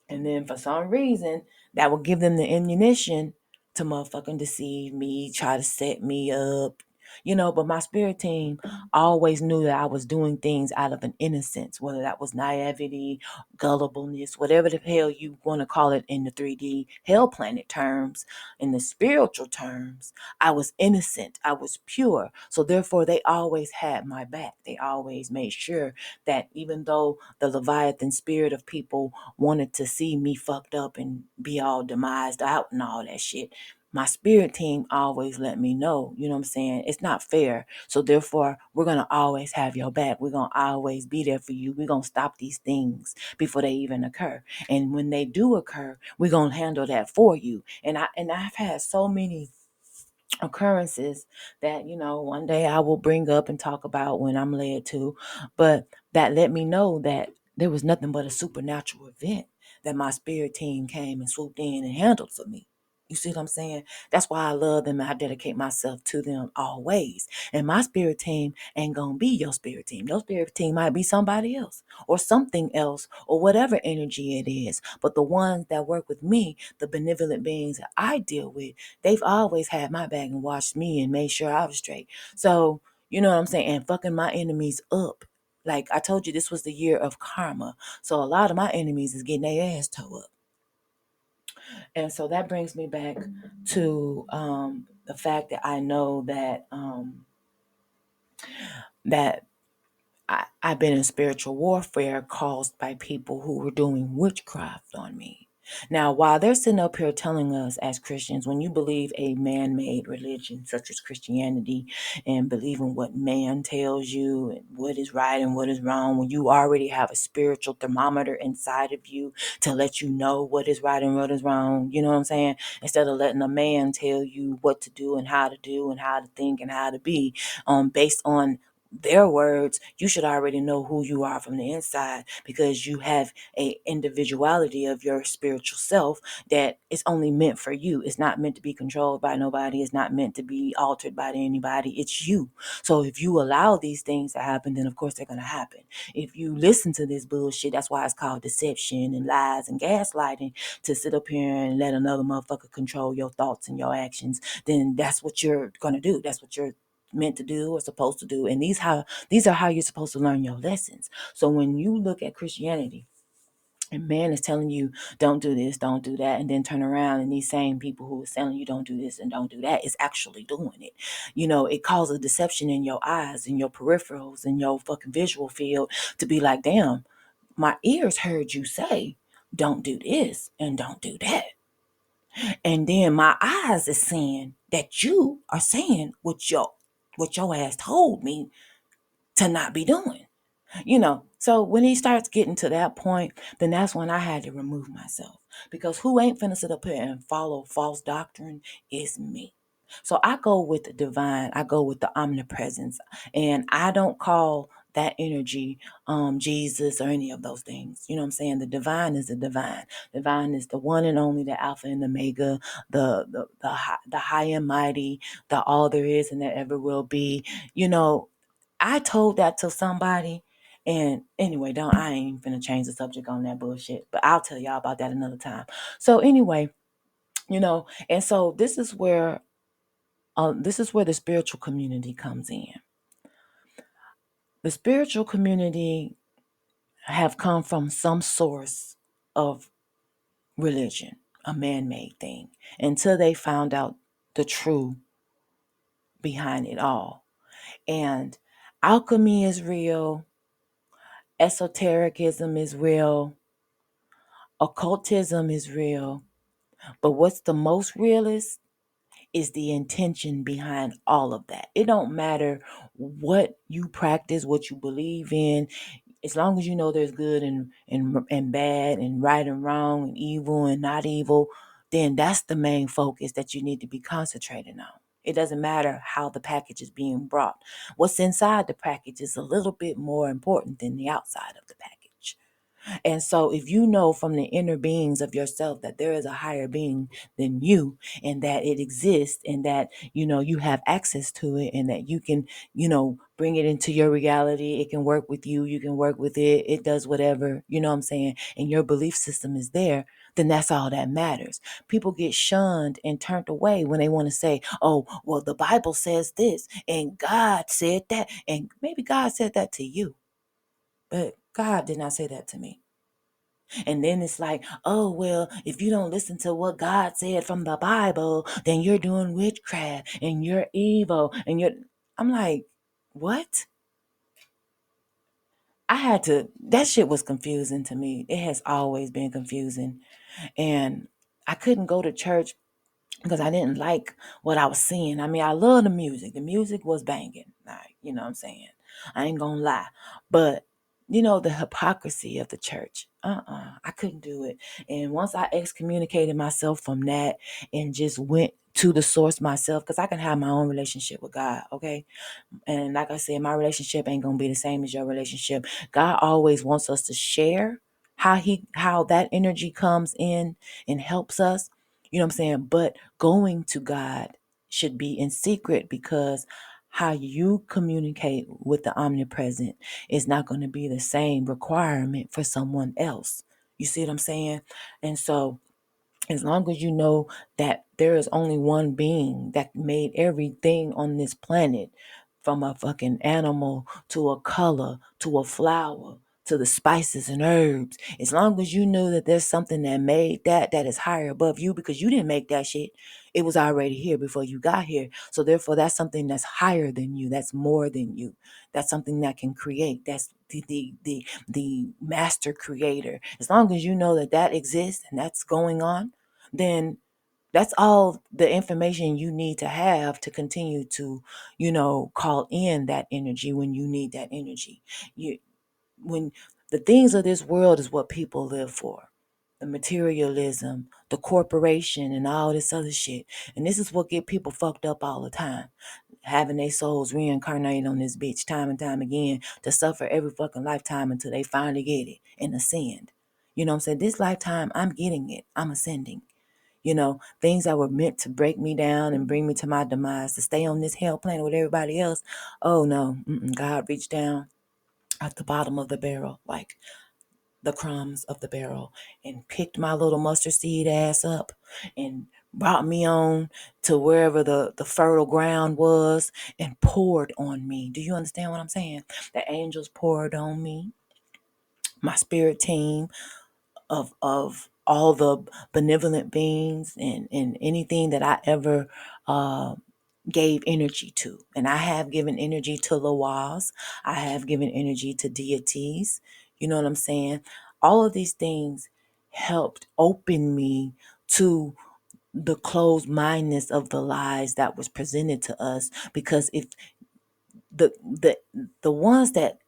And then for some reason, that will give them the ammunition to motherfucking deceive me, try to set me up. But my spirit team always knew that I was doing things out of an innocence, whether that was naivety, gullibleness, whatever the hell you want to call it in the 3D hell planet terms. In the spiritual terms, I was innocent. I was pure. So therefore, they always had my back. They always made sure that even though the Leviathan spirit of people wanted to see me fucked up and be all demised out and all that shit, my spirit team always let me know, you know what I'm saying? It's not fair. So therefore, we're going to always have your back. We're going to always be there for you. We're going to stop these things before they even occur. And when they do occur, we're going to handle that for you. And I've had so many occurrences that one day I will bring up and talk about when I'm led to, but that let me know that there was nothing but a supernatural event that my spirit team came and swooped in and handled for me. You see what I'm saying? That's why I love them and I dedicate myself to them always. And my spirit team ain't going to be your spirit team. Your spirit team might be somebody else or something else or whatever energy it is. But the ones that work with me, the benevolent beings that I deal with, they've always had my back and watched me and made sure I was straight. So, you know what I'm saying? And fucking my enemies up. Like I told you, this was the year of karma. So a lot of my enemies is getting their ass towed up. And so that brings me back to the fact that I know that I've been in spiritual warfare caused by people who were doing witchcraft on me. Now, while they're sitting up here telling us as Christians, when you believe a man-made religion such as Christianity and believe in what man tells you and what is right and what is wrong, when you already have a spiritual thermometer inside of you to let you know what is right and what is wrong, you know what I'm saying? Instead of letting a man tell you what to do and how to think and how to be based on their words, you should already know who you are from the inside because you have a individuality of your spiritual self that is only meant for you. It's not meant to be controlled by nobody. It's not meant to be altered by anybody. It's you. So if you allow these things to happen, then of course they're going to happen. If you listen to this bullshit, that's why it's called deception and lies and gaslighting, to sit up here and let another motherfucker control your thoughts and your actions, then that's what you're going to do. That's what you're meant to do or supposed to do. And these are how you're supposed to learn your lessons. So when you look at Christianity and man is telling you don't do this, don't do that, and then turn around and these same people who are telling you don't do this and don't do that is actually doing it. You know, it causes deception in your eyes, in your peripherals, in your fucking visual field to be like, damn, my ears heard you say don't do this and don't do that. And then my eyes is saying that you are saying what your ass told me to not be doing. You know, so when he starts getting to that point, then that's when I had to remove myself. Because who ain't finna sit up here and follow false doctrine is me. So I go with the divine, I go with the omnipresence, and I don't call that energy Jesus or any of those things. You know what I'm saying? The divine is the divine. Divine is the one and only, the Alpha and the Omega, the high and mighty, the all there is and there ever will be. You know, I told that to somebody, and anyway, I ain't finna change the subject on that bullshit, but I'll tell y'all about that another time. So anyway, you know, and so this is where the spiritual community comes in. The spiritual community have come from some source of religion, a man-made thing, until they found out the truth behind it all. And alchemy is real, esotericism is real, occultism is real, but what's the most realist is the intention behind all of that. It don't matter what you practice, what you believe in, as long as you know there's good and bad and right and wrong and evil and not evil, then that's the main focus that you need to be concentrating on. It doesn't matter how the package is being brought. What's inside the package is a little bit more important than the outside of the package. And so if you know from the inner beings of yourself that there is a higher being than you and that it exists and that, you know, you have access to it and that you can, you know, bring it into your reality, it can work with you, you can work with it, it does whatever, you know what I'm saying, and your belief system is there, then that's all that matters. People get shunned and turned away when they want to say, oh, well, the Bible says this and God said that, and maybe God said that to you, but God did not say that to me. And then it's like, oh, well, if you don't listen to what God said from the Bible, then you're doing witchcraft and you're evil. I'm like, what? That shit was confusing to me. It has always been confusing. And I couldn't go to church because I didn't like what I was seeing. I mean, I love the music. The music was banging. Like, you know what I'm saying? I ain't gonna lie. But, you know, the hypocrisy of the church. I couldn't do it. And once I excommunicated myself from that and just went to the source myself, because I can have my own relationship with God, okay? And like I said, my relationship ain't gonna be the same as your relationship. God always wants us to share how that energy comes in and helps us, you know what I'm saying? But going to God should be in secret, because how you communicate with the omnipresent is not going to be the same requirement for someone else. You see what I'm saying? And so as long as you know that there is only one being that made everything on this planet, from a fucking animal to a color to a flower to the spices and herbs, as long as you know that there's something that made that is higher above you, because you didn't make that shit. It was already here before you got here. So therefore that's something that's higher than you, that's more than you, that's something that can create, that's the master creator. As long as you know that that exists and that's going on, then that's all the information you need to have to continue to, call in that energy when you need that energy. You when the things of this world is what people live for. The materialism, the corporation, and all this other shit. And this is what get people fucked up all the time. Having their souls reincarnate on this bitch time and time again to suffer every fucking lifetime until they finally get it and ascend. You know what I'm saying? This lifetime, I'm getting it. I'm ascending. Things that were meant to break me down and bring me to my demise, to stay on this hell planet with everybody else. Oh no, God reached down at the bottom of the barrel, like the crumbs of the barrel, and picked my little mustard seed ass up and brought me on to wherever the fertile ground was and poured on me. Do you understand what I'm saying? The angels poured on me, my spirit team of all the benevolent beings and anything that I ever gave energy to. And I have given energy to Lawaz. I have given energy to deities. You know what I'm saying? All of these things helped open me to the closed mindedness of the lies that was presented to us. Because if the ones that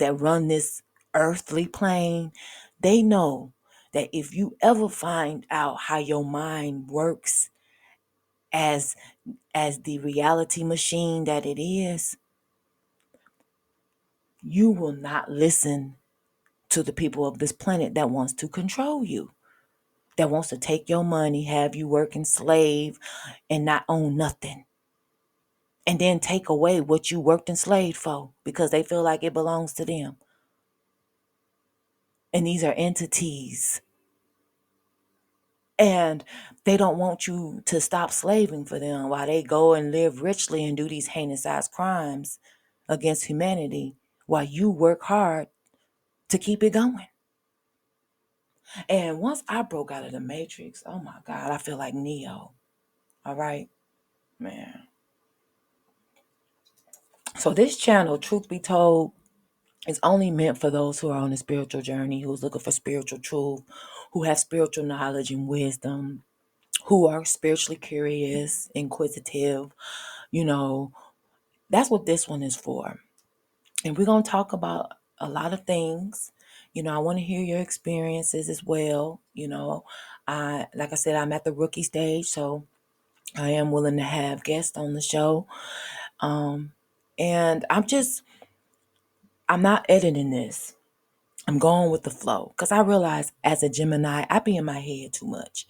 run this earthly plane, they know that if you ever find out how your mind works as the reality machine that it is, you will not listen to the people of this planet that wants to control you, that wants to take your money, have you working slave and not own nothing, and then take away what you worked enslaved for because they feel like it belongs to them. And these are entities. And they don't want you to stop slaving for them while they go and live richly and do these heinous ass crimes against humanity while you work hard to keep it going. And once I broke out of the matrix, oh my God, I feel like Neo. All right, man. So this channel, truth be told, is only meant for those who are on a spiritual journey, who's looking for spiritual truth, who have spiritual knowledge and wisdom, who are spiritually curious, inquisitive. That's what this one is for. And we're going to talk about a lot of things. I want to hear your experiences as well. Like I said, I'm at the rookie stage, so I am willing to have guests on the show. And I'm not editing this. I'm going with the flow because I realize as a Gemini, I be in my head too much.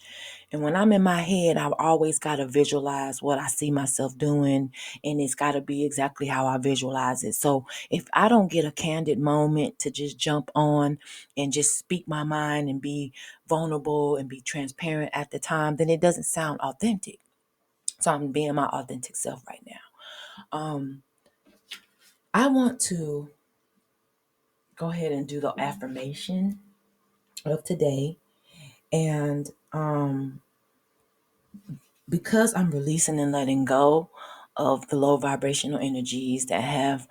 And when I'm in my head, I've always got to visualize what I see myself doing, and it's got to be exactly how I visualize it. So if I don't get a candid moment to just jump on and just speak my mind and be vulnerable and be transparent at the time, then it doesn't sound authentic. So I'm being my authentic self right now. I want to go ahead and do the affirmation of today. And because I'm releasing and letting go of the low vibrational energies that have,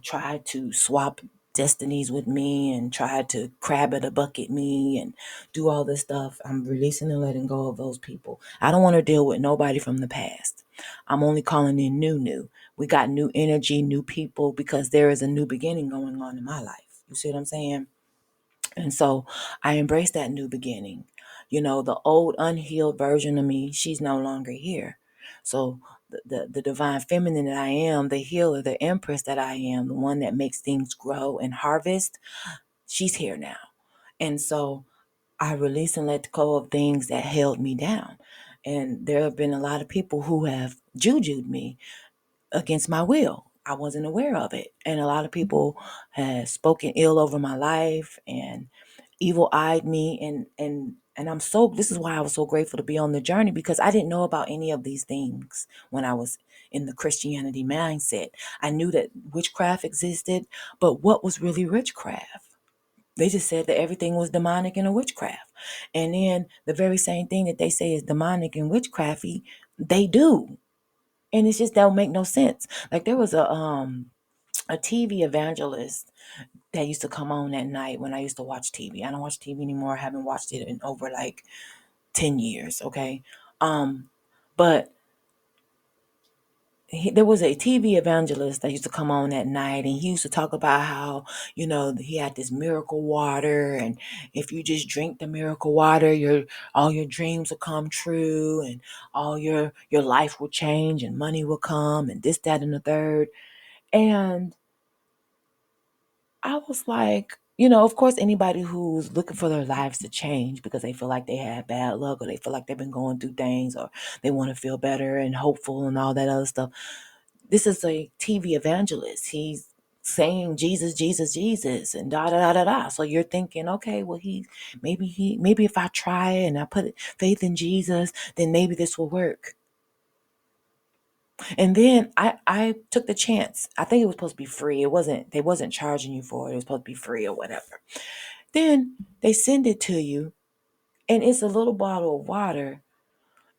tried to swap destinies with me and tried to crab at a bucket me and do all this stuff, I'm releasing and letting go of those people. I don't want to deal with nobody from the past. I'm only calling in new. We got new energy, new people, because there is a new beginning going on in my life. You see what I'm saying? And so I embrace that new beginning. The old unhealed version of me, she's no longer here. So the divine feminine that I am, the healer, the empress that I am, the one that makes things grow and harvest, she's here now. And so I release and let go of things that held me down. And there have been a lot of people who have jujued me against my will. I wasn't aware of it. And a lot of people have spoken ill over my life and evil eyed me, and I'm so this is why I was so grateful to be on the journey, because I didn't know about any of these things when I was in the Christianity mindset. I knew that witchcraft existed, but what was really witchcraft? They just said that everything was demonic and a witchcraft. And then the very same thing that they say is demonic and witchcrafty, they do. And it's just don't make no sense. Like there was a TV evangelist that used to come on at night when I used to watch TV. I don't watch TV anymore. I haven't watched it in over like 10 years, okay? But there was a TV evangelist that used to come on at night, and he used to talk about how, he had this miracle water, and if you just drink the miracle water, all your dreams will come true, and all your life will change, and money will come, and this, that, and the third. And I was like, of course, anybody who's looking for their lives to change because they feel like they had bad luck, or they feel like they've been going through things, or they want to feel better and hopeful and all that other stuff. This is a TV evangelist. He's saying Jesus, Jesus, Jesus, and da da da da da. So you're thinking, okay, well, maybe if I try and I put faith in Jesus, then maybe this will work. And then I took the chance. I think it was supposed to be free. They wasn't charging you for it. It was supposed to be free or whatever. Then they send it to you, and it's a little bottle of water,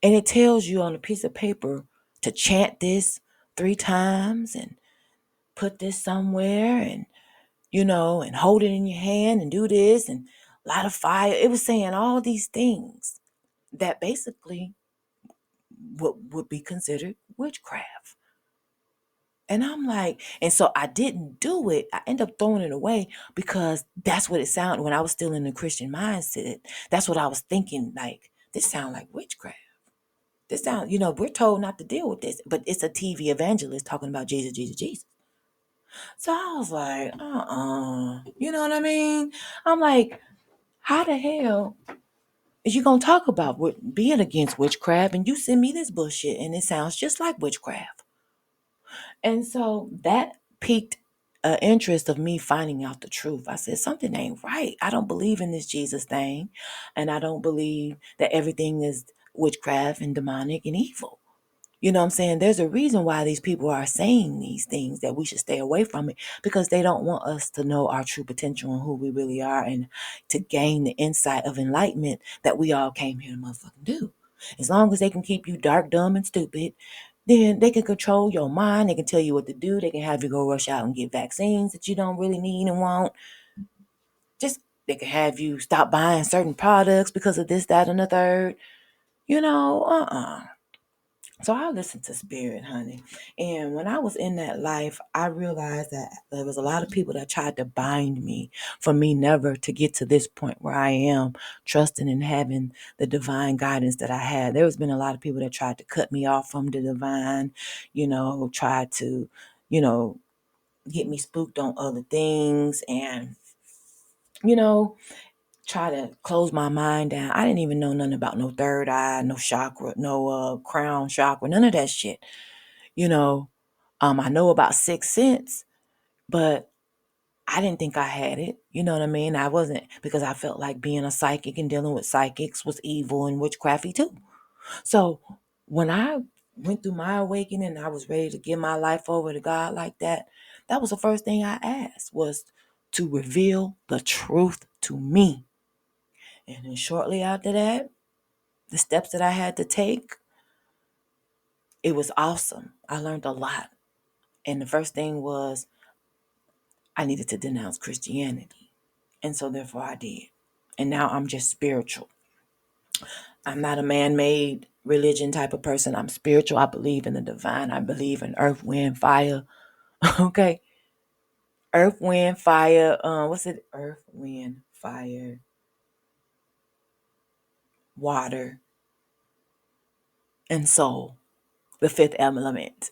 and it tells you on a piece of paper to chant this 3 times and put this somewhere, and hold it in your hand and do this and light a fire. It was saying all these things that basically would be considered witchcraft. And I'm like, and so I didn't do it. I ended up throwing it away because that's what it sounded when I was still in the Christian mindset. That's what I was thinking. Like, this sounds like witchcraft. This sound, we're told not to deal with this, but it's a TV evangelist talking about Jesus, Jesus, Jesus. So I was like, you know what I mean? I'm like, how the hell is you gonna talk about being against witchcraft and you send me this bullshit and it sounds just like witchcraft? And so that piqued an interest of me finding out the truth. I said, something ain't right. I don't believe in this Jesus thing. And I don't believe that everything is witchcraft and demonic and evil. You know what I'm saying? There's a reason why these people are saying these things, that we should stay away from it, because they don't want us to know our true potential and who we really are, and to gain the insight of enlightenment that we all came here to motherfucking do. As long as they can keep you dark, dumb, and stupid, then they can control your mind. They can tell you what to do. They can have you go rush out and get vaccines that you don't really need and want. Just they can have you stop buying certain products because of this, that, and the third. So I listened to spirit, honey. And when I was in that life, I realized that there was a lot of people that tried to bind me for me never to get to this point where I am, trusting and having the divine guidance that I had. There's been a lot of people that tried to cut me off from the divine, tried to, you know, get me spooked on other things, and, you know, try to close my mind down. I didn't even know nothing about no third eye, no chakra, no crown chakra, none of that shit. I know about sixth sense, but I didn't think I had it. You know what I mean? I wasn't, because I felt like being a psychic and dealing with psychics was evil and witchcrafty too. So when I went through my awakening, I was ready to give my life over to God like that. That was the first thing I asked, was to reveal the truth to me. And then shortly after that, the steps that I had to take, it was awesome. I learned a lot. And the first thing was I needed to denounce Christianity. And so therefore I did. And now I'm just spiritual. I'm not a man-made religion type of person. I'm spiritual. I believe in the divine. I believe in earth, wind, fire. Okay. Earth, wind, fire. What's it? Earth, wind, fire, water, and soul. The fifth element.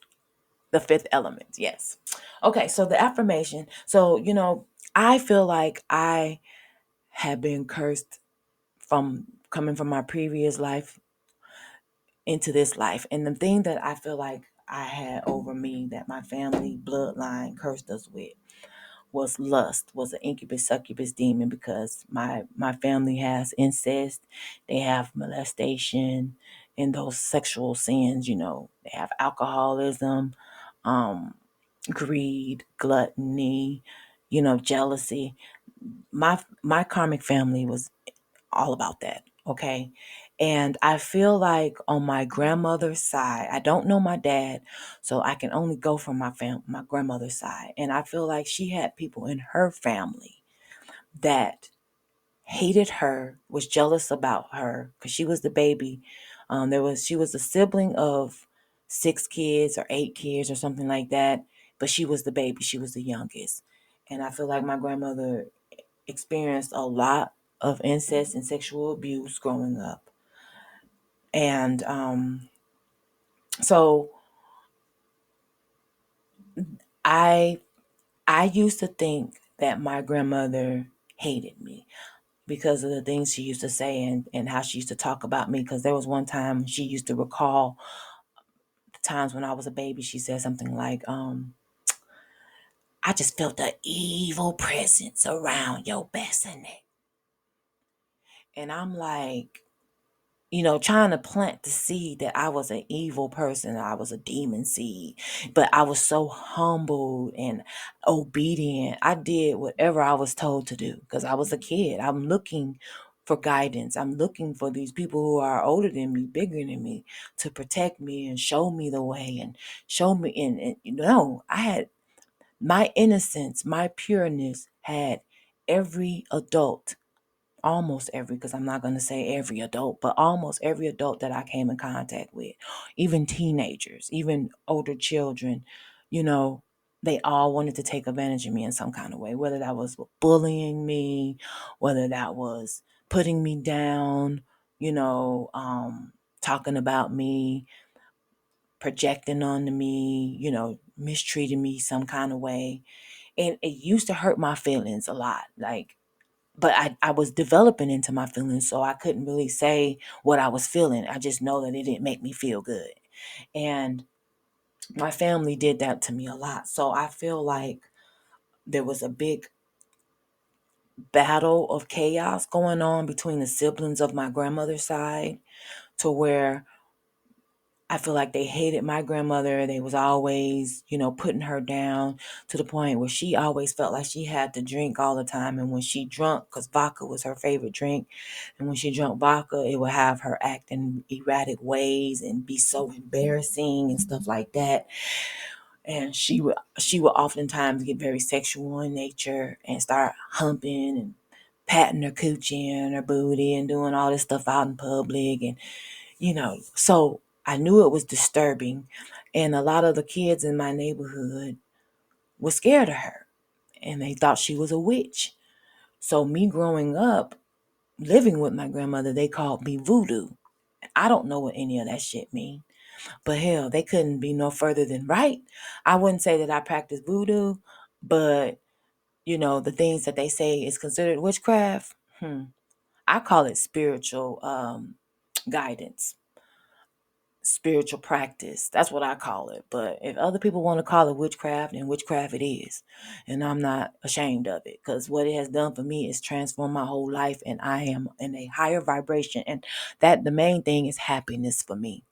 The fifth element. Yes. Okay. So the affirmation. So, I feel like I had been cursed from coming from my previous life into this life. And the thing that I feel like I had over me that my family bloodline cursed us with was lust, was an incubus succubus demon, because my family has incest, they have molestation and those sexual sins, they have alcoholism, greed, gluttony, jealousy. My karmic family was all about that. Okay. And I feel like on my grandmother's side, I don't know my dad, so I can only go from my grandmother's side. And I feel like she had people in her family that hated her, was jealous about her because she was the baby. She was a sibling of 6 kids or 8 kids or something like that, but she was the baby. She was the youngest. And I feel like my grandmother experienced a lot of incest and sexual abuse growing up. And so I I used to think that my grandmother hated me because of the things she used to say and how she used to talk about me. Because there was one time she used to recall the times when I was a baby. She said something like, I just felt the evil presence around your bassinet. And I'm like, trying to plant the seed that I was an evil person, I was a demon seed. But I was so humbled and obedient. I did whatever I was told to do because I was a kid. I'm looking for guidance. I'm looking for these people who are older than me, bigger than me, to protect me and show me the way and show me. And I had my innocence, my pureness had every adult, almost every, because I'm not going to say every adult, but almost every adult that I came in contact with, even teenagers, even older children, you know, they all wanted to take advantage of me in some kind of way, whether that was bullying me, whether that was putting me down, talking about me, projecting onto me, mistreating me some kind of way. And it used to hurt my feelings a lot. But I was developing into my feelings, so I couldn't really say what I was feeling. I just know that it didn't make me feel good. And my family did that to me a lot. So I feel like there was a big battle of chaos going on between the siblings of my grandmother's side, to where I feel like they hated my grandmother. They was always, putting her down to the point where she always felt like she had to drink all the time. And when she drunk, because vodka was her favorite drink, and when she drank vodka, it would have her act in erratic ways and be so embarrassing and stuff like that. And she would oftentimes get very sexual in nature and start humping and patting her coochie and her booty and doing all this stuff out in public. And so I knew it was disturbing. And a lot of the kids in my neighborhood were scared of her and they thought she was a witch. So me growing up, living with my grandmother, they called me voodoo. I don't know what any of that shit mean. But hell, they couldn't be no further than right. I wouldn't say that I practice voodoo, but the things that they say is considered witchcraft. I call it spiritual guidance, spiritual practice. That's what I call it. But if other people want to call it witchcraft, then witchcraft it is. And I'm not ashamed of it, because what it has done for me is transform my whole life, and I am in a higher vibration. And that the main thing is happiness for me.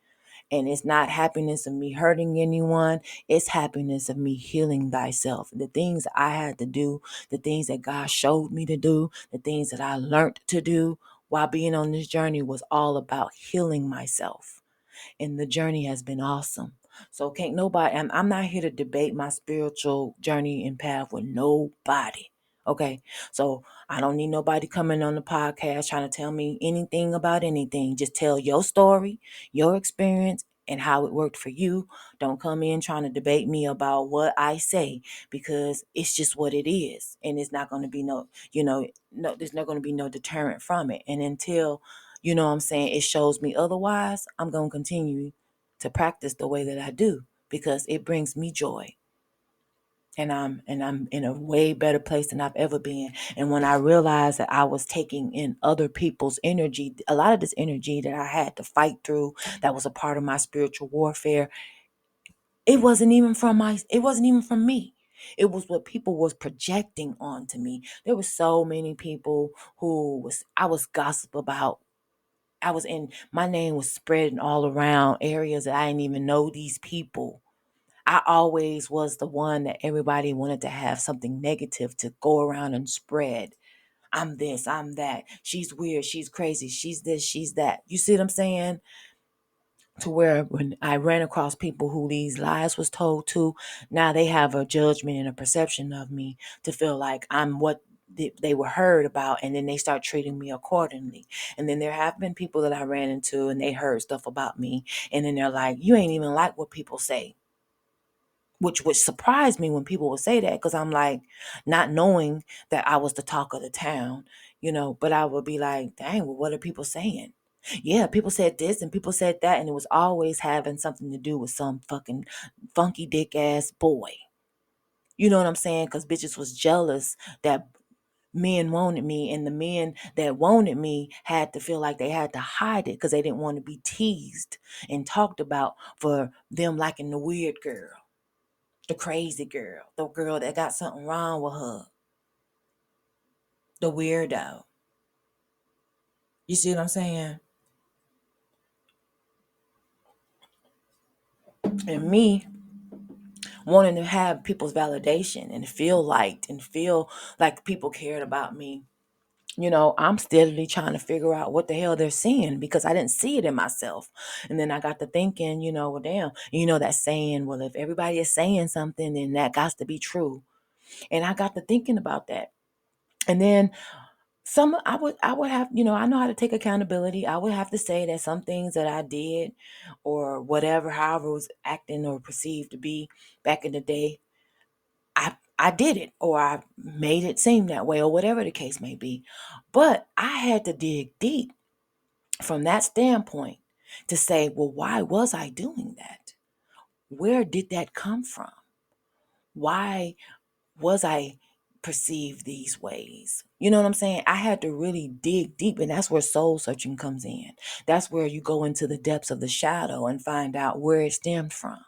And it's not happiness of me hurting anyone. It's happiness of me healing thyself. The things I had to do, the things that God showed me to do, the things that I learned to do while being on this journey was all about healing myself. And the journey has been awesome. So can't nobody, I'm not here to debate my spiritual journey and path with nobody. Okay. So I don't need nobody coming on the podcast trying to tell me anything about anything. Just tell your story, your experience, and how it worked for you. Don't come in trying to debate me about what I say, because it's just what it is. And it's not going to be there's not going to be no deterrent from it. And until what I'm saying, it shows me otherwise, I'm going to continue to practice the way that I do, because it brings me joy. And I'm in a way better place than I've ever been. And when I realized that I was taking in other people's energy, a lot of this energy that I had to fight through, that was a part of my spiritual warfare, it wasn't even from me. It was what people was projecting onto me. There were so many people I was gossip about. My name was spreading all around areas that I didn't even know these people. I always was the one that everybody wanted to have something negative to go around and spread. I'm this, I'm that. She's weird, she's crazy, she's this, she's that. You see what I'm saying? To where when I ran across people who these lies was told to, now they have a judgment and a perception of me to feel like I'm what they were heard about, and then they start treating me accordingly. And then there have been people that I ran into and they heard stuff about me, and then they're like, you ain't even like what people say. Which would surprise me when people would say that, because I'm like, not knowing that I was the talk of the town, but I would be like, dang, well, what are people saying? Yeah, people said this and people said that, and it was always having something to do with some fucking funky dick ass boy. You know what I'm saying? Because bitches was jealous that men wanted me, and the men that wanted me had to feel like they had to hide it because they didn't want to be teased and talked about for them liking the weird girl, the crazy girl, the girl that got something wrong with her, the weirdo. You see what I'm saying? And me wanting to have people's validation and feel liked and feel like people cared about me. I'm steadily trying to figure out what the hell they're seeing, because I didn't see it in myself. And then I got to thinking, well, damn, that saying, well, if everybody is saying something, then that got to be true. And I got to thinking about that. And then I would have, I know how to take accountability. I would have to say that some things that I did or whatever, however it was acting or perceived to be back in the day, I did it, or I made it seem that way, or whatever the case may be. But I had to dig deep from that standpoint to say, well, why was I doing that? Where did that come from? Why was I perceived these ways? You know what I'm saying? I had to really dig deep, and that's where soul searching comes in. That's where you go into the depths of the shadow and find out where it stemmed from.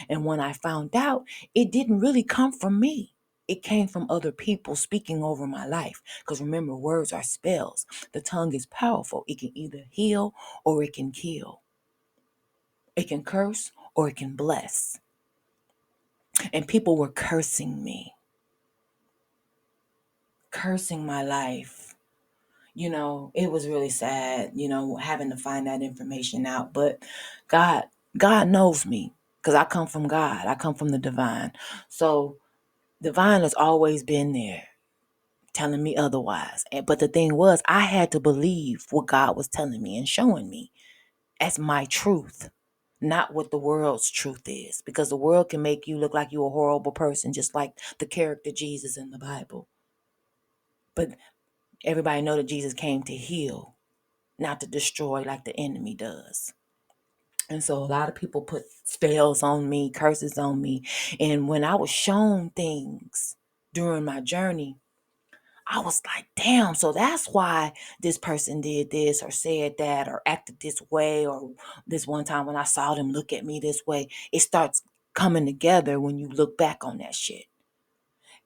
And when I found out, it didn't really come from me. It came from other people speaking over my life. Because remember, words are spells. The tongue is powerful. It can either heal or it can kill. It can curse or it can bless. And people were cursing me, cursing my life. It was really sad, having to find that information out. But God, God knows me, because I come from God. I come from the divine. So divine has always been there telling me otherwise. But the thing was, I had to believe what God was telling me and showing me as my truth, not what the world's truth is. Because the world can make you look like you're a horrible person, just like the character Jesus in the Bible. But everybody know that Jesus came to heal, not to destroy like the enemy does. And so a lot of people put spells on me, curses on me. And when I was shown things during my journey, I was like, damn, so that's why this person did this or said that or acted this way, or this one time when I saw them look at me this way. It starts coming together when you look back on that shit.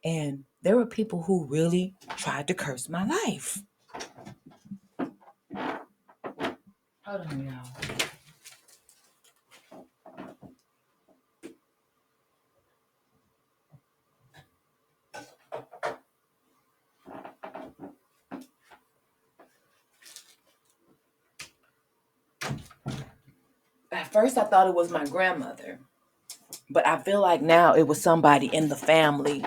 And there were people who really tried to curse my life. Hold on, y'all. At first, I thought it was my grandmother, but I feel like now it was somebody in the family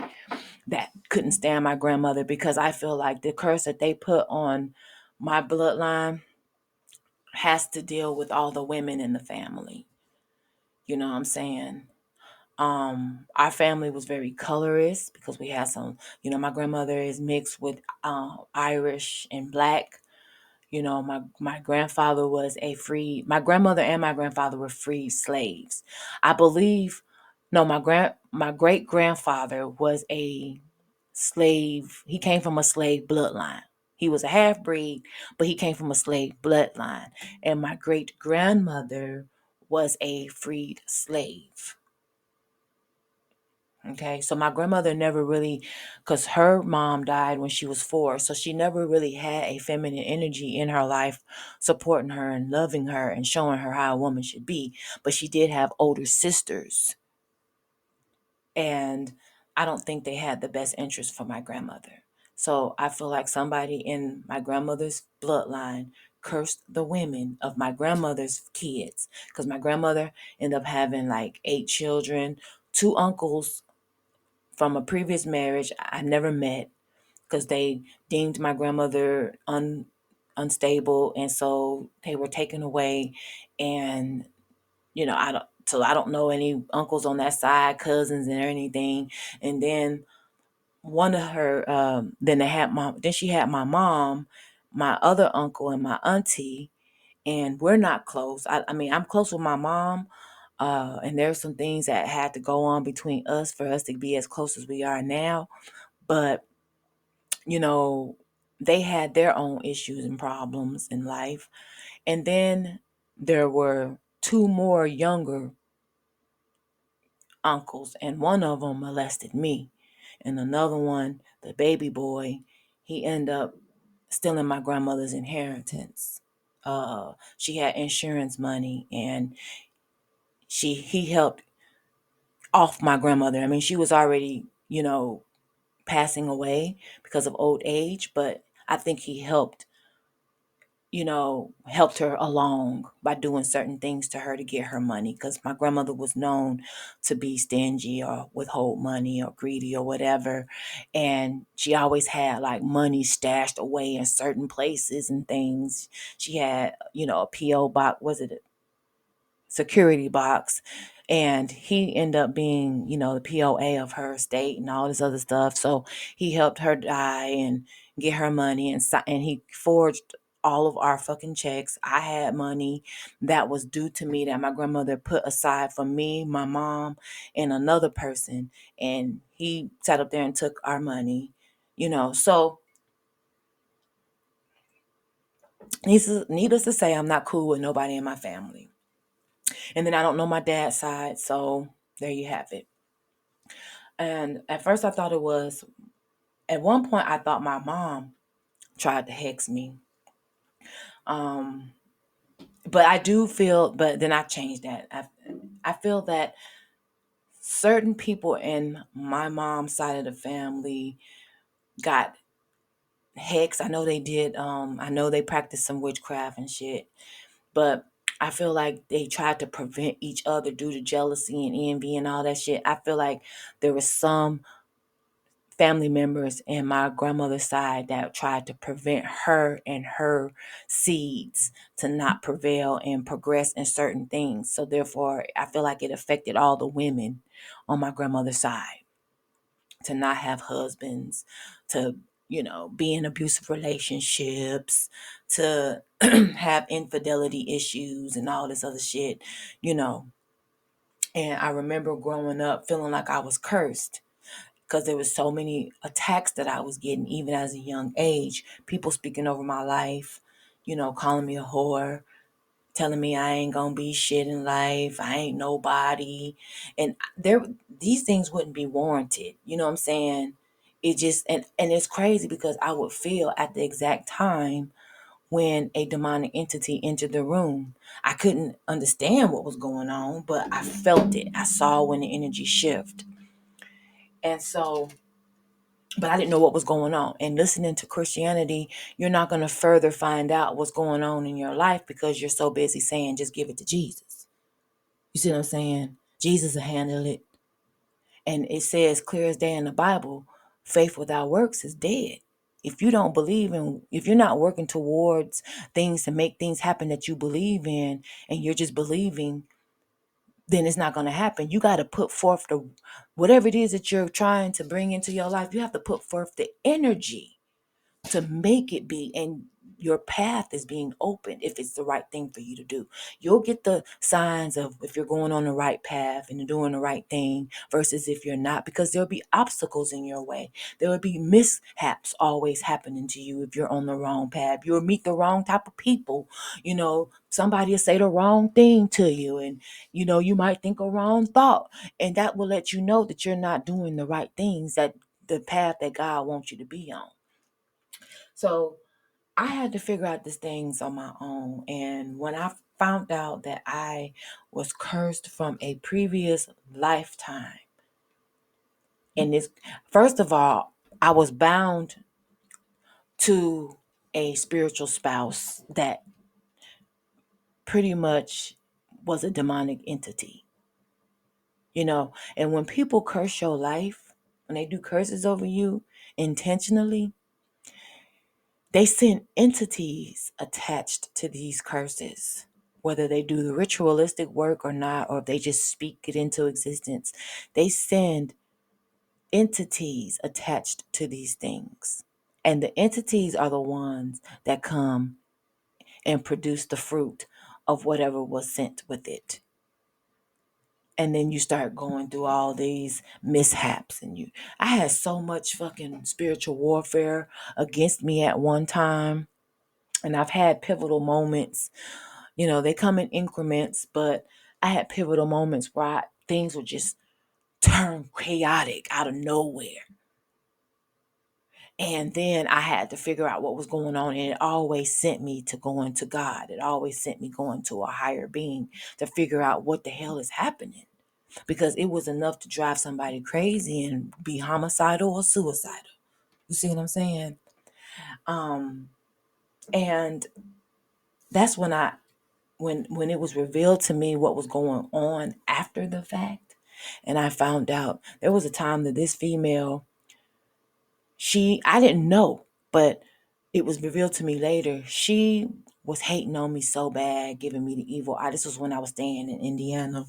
that couldn't stand my grandmother, because I feel like the curse that they put on my bloodline has to deal with all the women in the family. You know what I'm saying? Our family was very colorist, because we had some, my grandmother is mixed with Irish and black. My grandfather was my grandmother and my grandfather were freed slaves. I believe, No, my great grandfather was a slave. He came from a slave bloodline. He was a half breed, but he came from a slave bloodline. And my great grandmother was a freed slave. Okay, so my grandmother never really, because her mom died when she was 4, so she never really had a feminine energy in her life supporting her and loving her and showing her how a woman should be. But she did have older sisters, and I don't think they had the best interest for my grandmother. So I feel like somebody in my grandmother's bloodline cursed the women of my grandmother's kids, because my grandmother ended up having like 8 children, 2 uncles from a previous marriage I never met, because they deemed my grandmother unstable, and so they were taken away. And I don't know any uncles on that side, cousins and anything. And then one of her, then she had my mom, my other uncle, and my auntie, and we're not close. I mean, I'm close with my mom, and there's some things that had to go on between us for us to be as close as we are now. But you know, they had their own issues and problems in life. And then there were 2 more younger uncles, and one of them molested me. And another one, the baby boy, he ended up stealing my grandmother's inheritance. She had insurance money, and he helped off my grandmother. I mean, she was already, passing away because of old age, but I think he helped her along by doing certain things to her to get her money, because my grandmother was known to be stingy or withhold money or greedy or whatever. And she always had like money stashed away in certain places and things. She had, a P.O. box, was it security box, and he ended up being, the POA of her estate and all this other stuff. So he helped her die and get her money, and he forged all of our fucking checks. I had money that was due to me that my grandmother put aside for me, my mom, and another person, and he sat up there and took our money. So needless to say, I'm not cool with nobody in my family. And then I don't know my dad's side, so there you have it. And at first I thought it was, at one point I thought my mom tried to hex me. Um, but I do feel, but then I changed that. I feel that certain people in my mom's side of the family got hexed. I know they did. I know they practiced some witchcraft and shit, but I feel like they tried to prevent each other due to jealousy and envy and all that shit. I feel like there was some family members in my grandmother's side that tried to prevent her and her seeds to not prevail and progress in certain things. So therefore, I feel like it affected all the women on my grandmother's side to not have husbands, to be in abusive relationships, to have infidelity issues and all this other shit, you know. And I remember growing up feeling like I was cursed, because there was so many attacks that I was getting, even as a young age. People speaking over my life, calling me a whore, telling me I ain't gonna be shit in life, I ain't nobody. And these things wouldn't be warranted. You know what I'm saying? It just, and it's crazy because I would feel at the exact time when a demonic entity entered the room. I couldn't understand what was going on, but I felt it. I saw when the energy shift. And so, but I didn't know what was going on. And listening to Christianity, you're not going to further find out what's going on in your life because you're so busy saying, just give it to Jesus. You see what I'm saying? Jesus will handle it. And it says clear as day in the Bible, faith without works is dead. If you don't believe in, if you're not working towards things to make things happen that you believe in, and you're just believing, then it's not going to happen. You got to put forth whatever it is that you're trying to bring into your life. You have to put forth the energy to make it be. And your path is being opened if it's the right thing for you to do. You'll get the signs of if you're going on the right path and you're doing the right thing versus if you're not, because there'll be obstacles in your way. There will be mishaps always happening to you if you're on the wrong path. You'll meet the wrong type of people. Somebody will say the wrong thing to you, and you might think a wrong thought, and that will let you know that you're not doing the right things, that the path that God wants you to be on. So I had to figure out these things on my own. And when I found out that I was cursed from a previous lifetime, and this, first of all, I was bound to a spiritual spouse that pretty much was a demonic entity. And when people curse your life, when they do curses over you intentionally, they send entities attached to these curses, whether they do the ritualistic work or not, or if they just speak it into existence. They send entities attached to these things. And the entities are the ones that come and produce the fruit of whatever was sent with it. And then you start going through all these mishaps, and I had so much fucking spiritual warfare against me at one time. And I've had pivotal moments. They come in increments, but I had pivotal moments where things would just turn chaotic out of nowhere. And then I had to figure out what was going on. And it always sent me to going to God. It always sent me going to a higher being to figure out what the hell is happening. Because it was enough to drive somebody crazy and be homicidal or suicidal. You see what I'm saying? And that's when when it was revealed to me what was going on after the fact, and I found out there was a time that this female, I didn't know, but it was revealed to me later. She was hating on me so bad, giving me the evil eye. This was when I was staying in Indiana.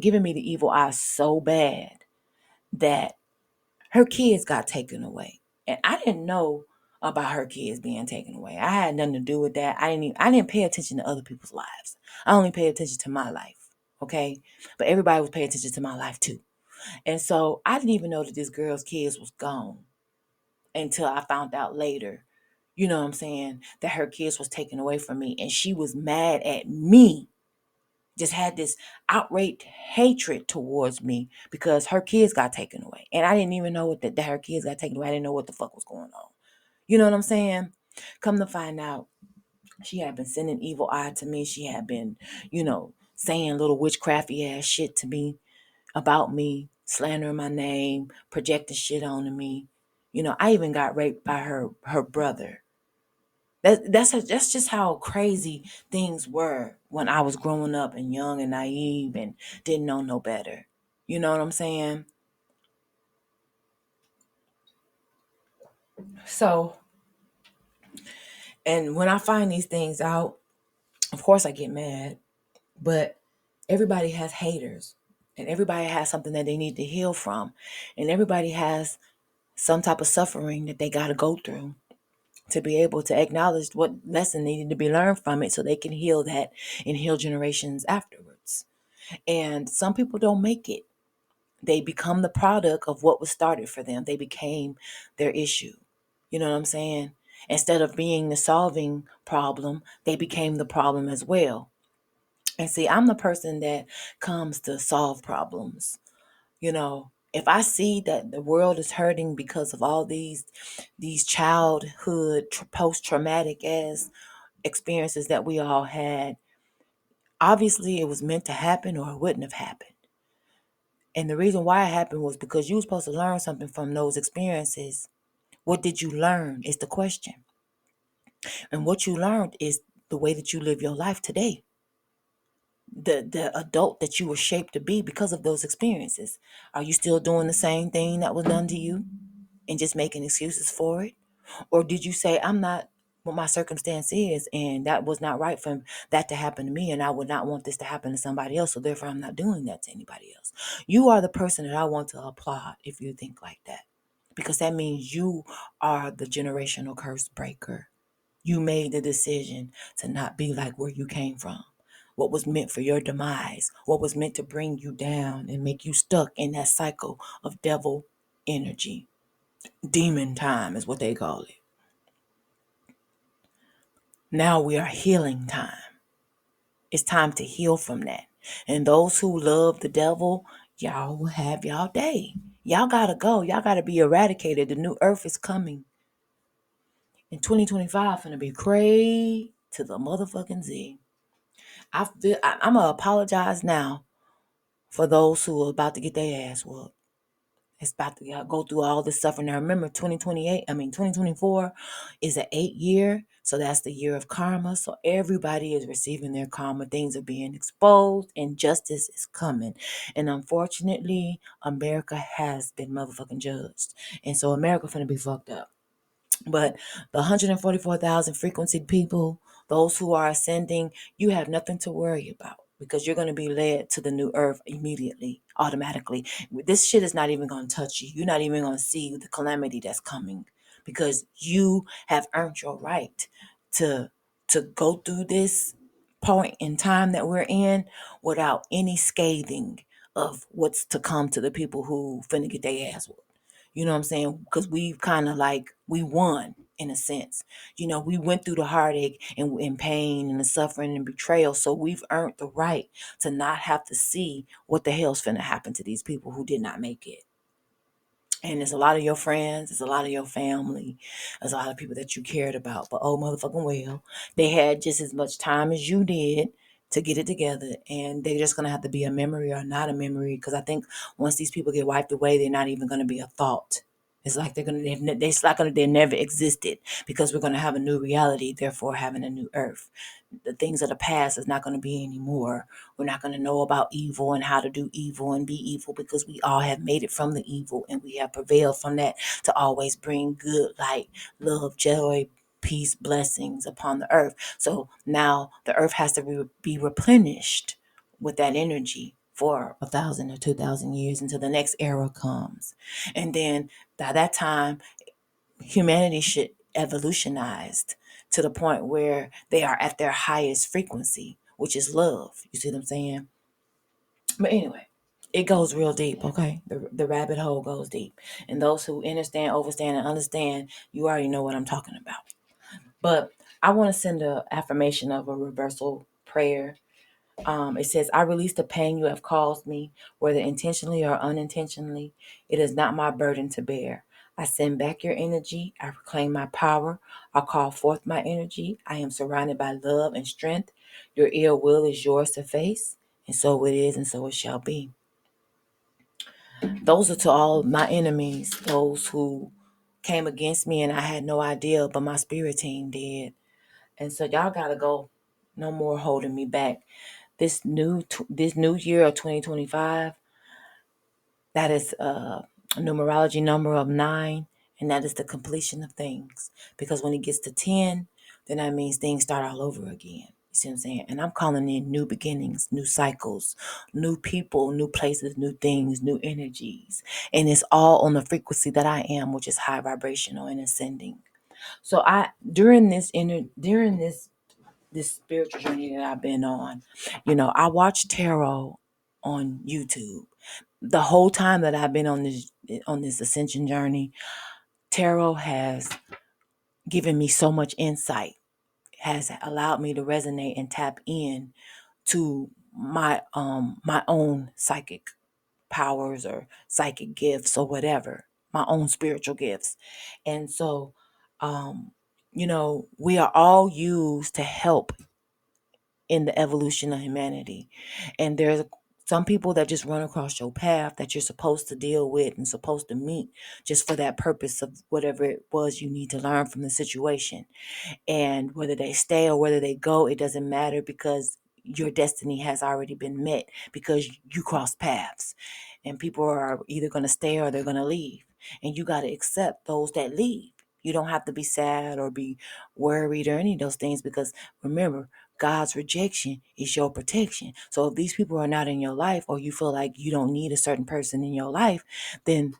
Giving me the evil eye so bad that her kids got taken away. And I didn't know about her kids being taken away. I had nothing to do with that. I didn't pay attention to other people's lives. I only paid attention to my life. Okay. But everybody was paying attention to my life too. And so I didn't even know that this girl's kids was gone until I found out later, you know what I'm saying, that her kids was taken away from me. And she was mad at me, just had this outright hatred towards me because her kids got taken away. And I didn't even know that her kids got taken away. I didn't know what the fuck was going on. You know what I'm saying? Come to find out, she had been sending evil eye to me. She had been, saying little witchcrafty ass shit to me about me, slandering my name, projecting shit onto me. I even got raped by her brother. That's just how crazy things were when I was growing up and young and naive and didn't know no better. You know what I'm saying? So, and when I find these things out, of course I get mad, but everybody has haters and everybody has something that they need to heal from, and everybody has some type of suffering that they got to go through to be able to acknowledge what lesson needed to be learned from it so they can heal that and heal generations afterwards. And some people don't make it. They become the product of what was started for them. They became their issue. You know what I'm saying? Instead of being the solving problem, they became the problem as well. And see, I'm the person that comes to solve problems. If I see that the world is hurting because of all these childhood post-traumatic as experiences that we all had, obviously it was meant to happen or it wouldn't have happened. And the reason why it happened was because you were supposed to learn something from those experiences. What did you learn is the question. And what you learned is the way that you live your life today. The adult that you were shaped to be because of those experiences. Are you still doing the same thing that was done to you and just making excuses for it? Or did you say, I'm not what my circumstance is, and that was not right for that to happen to me, and I would not want this to happen to somebody else, so therefore I'm not doing that to anybody else. You are the person that I want to applaud if you think like that, because that means you are the generational curse breaker. You made the decision to not be like where you came from. What was meant for your demise, what was meant to bring you down and make you stuck in that cycle of devil energy. Demon time is what they call it. Now we are healing time. It's time to heal from that. And those who love the devil, y'all will have y'all day. Y'all gotta go. Y'all gotta be eradicated. The new earth is coming. In 2025, gonna be crazy to the motherfucking Z. I'm gonna apologize now for those who are about to get their ass whooped. It's about to go through all this suffering. Now remember, 2024 is an 8 year. So that's the year of karma. So everybody is receiving their karma. Things are being exposed and justice is coming. And unfortunately, America has been motherfucking judged. And so America finna be fucked up. But the 144,000 frequency people, those who are ascending, you have nothing to worry about because you're going to be led to the new earth immediately, automatically. This shit is not even going to touch you. You're not even going to see the calamity that's coming because you have earned your right to go through this point in time that we're in without any scathing of what's to come to the people who finna get their ass whooped. You know what I'm saying? Because we've kind of like, we won in a sense. We went through the heartache and pain and the suffering and betrayal. So we've earned the right to not have to see what the hell's finna happen to these people who did not make it. And it's a lot of your friends, it's a lot of your family, there's a lot of people that you cared about. But oh, motherfucking well, they had just as much time as you did to get it together. And they're just going to have to be a memory or not a memory. Because I think once these people get wiped away, they're not even going to be a thought. It's like they never existed because we're going to have a new reality, therefore having a new earth. The things of the past is not going to be anymore. We're not going to know about evil and how to do evil and be evil because we all have made it from the evil and we have prevailed from that to always bring good, light, love, joy, peace, blessings upon the earth. So now the earth has to be replenished with that energy for 1,000 or 2,000 years until the next era comes. And then by that time, humanity should evolutionized to the point where they are at their highest frequency, which is love. You see what I'm saying? But anyway, it goes real deep, okay? The rabbit hole goes deep. And those who understand, overstand, and understand, you already know what I'm talking about. But I want to send an affirmation of a reversal prayer. It says, I release the pain you have caused me, whether intentionally or unintentionally. It is not my burden to bear. I send back your energy. I reclaim my power. I call forth my energy. I am surrounded by love and strength. Your ill will is yours to face. And so it is, and so it shall be. Those are to all my enemies, those who came against me and I had no idea, but my spirit team did. And so y'all gotta go. No more holding me back. This new year of 2025, that is a numerology number of 9, and that is the completion of things. Because when it gets to 10, then that means things start all over again. You see what I'm saying? And I'm calling in new beginnings, new cycles, new people, new places, new things, new energies. And it's all on the frequency that I am, which is high vibrational and ascending. So during this spiritual journey that I've been on, I watch tarot on YouTube. The whole time that I've been on this ascension journey, tarot has given me so much insight, has allowed me to resonate and tap in to my own psychic powers or psychic gifts or whatever, my own spiritual gifts. And so we are all used to help in the evolution of humanity. And there's some people that just run across your path that you're supposed to deal with and supposed to meet just for that purpose of whatever it was you need to learn from the situation. And whether they stay or whether they go, it doesn't matter because your destiny has already been met because you cross paths. And people are either going to stay or they're going to leave. And you got to accept those that leave. You don't have to be sad or be worried or any of those things because remember, God's rejection is your protection. So if these people are not in your life or you feel like you don't need a certain person in your life, then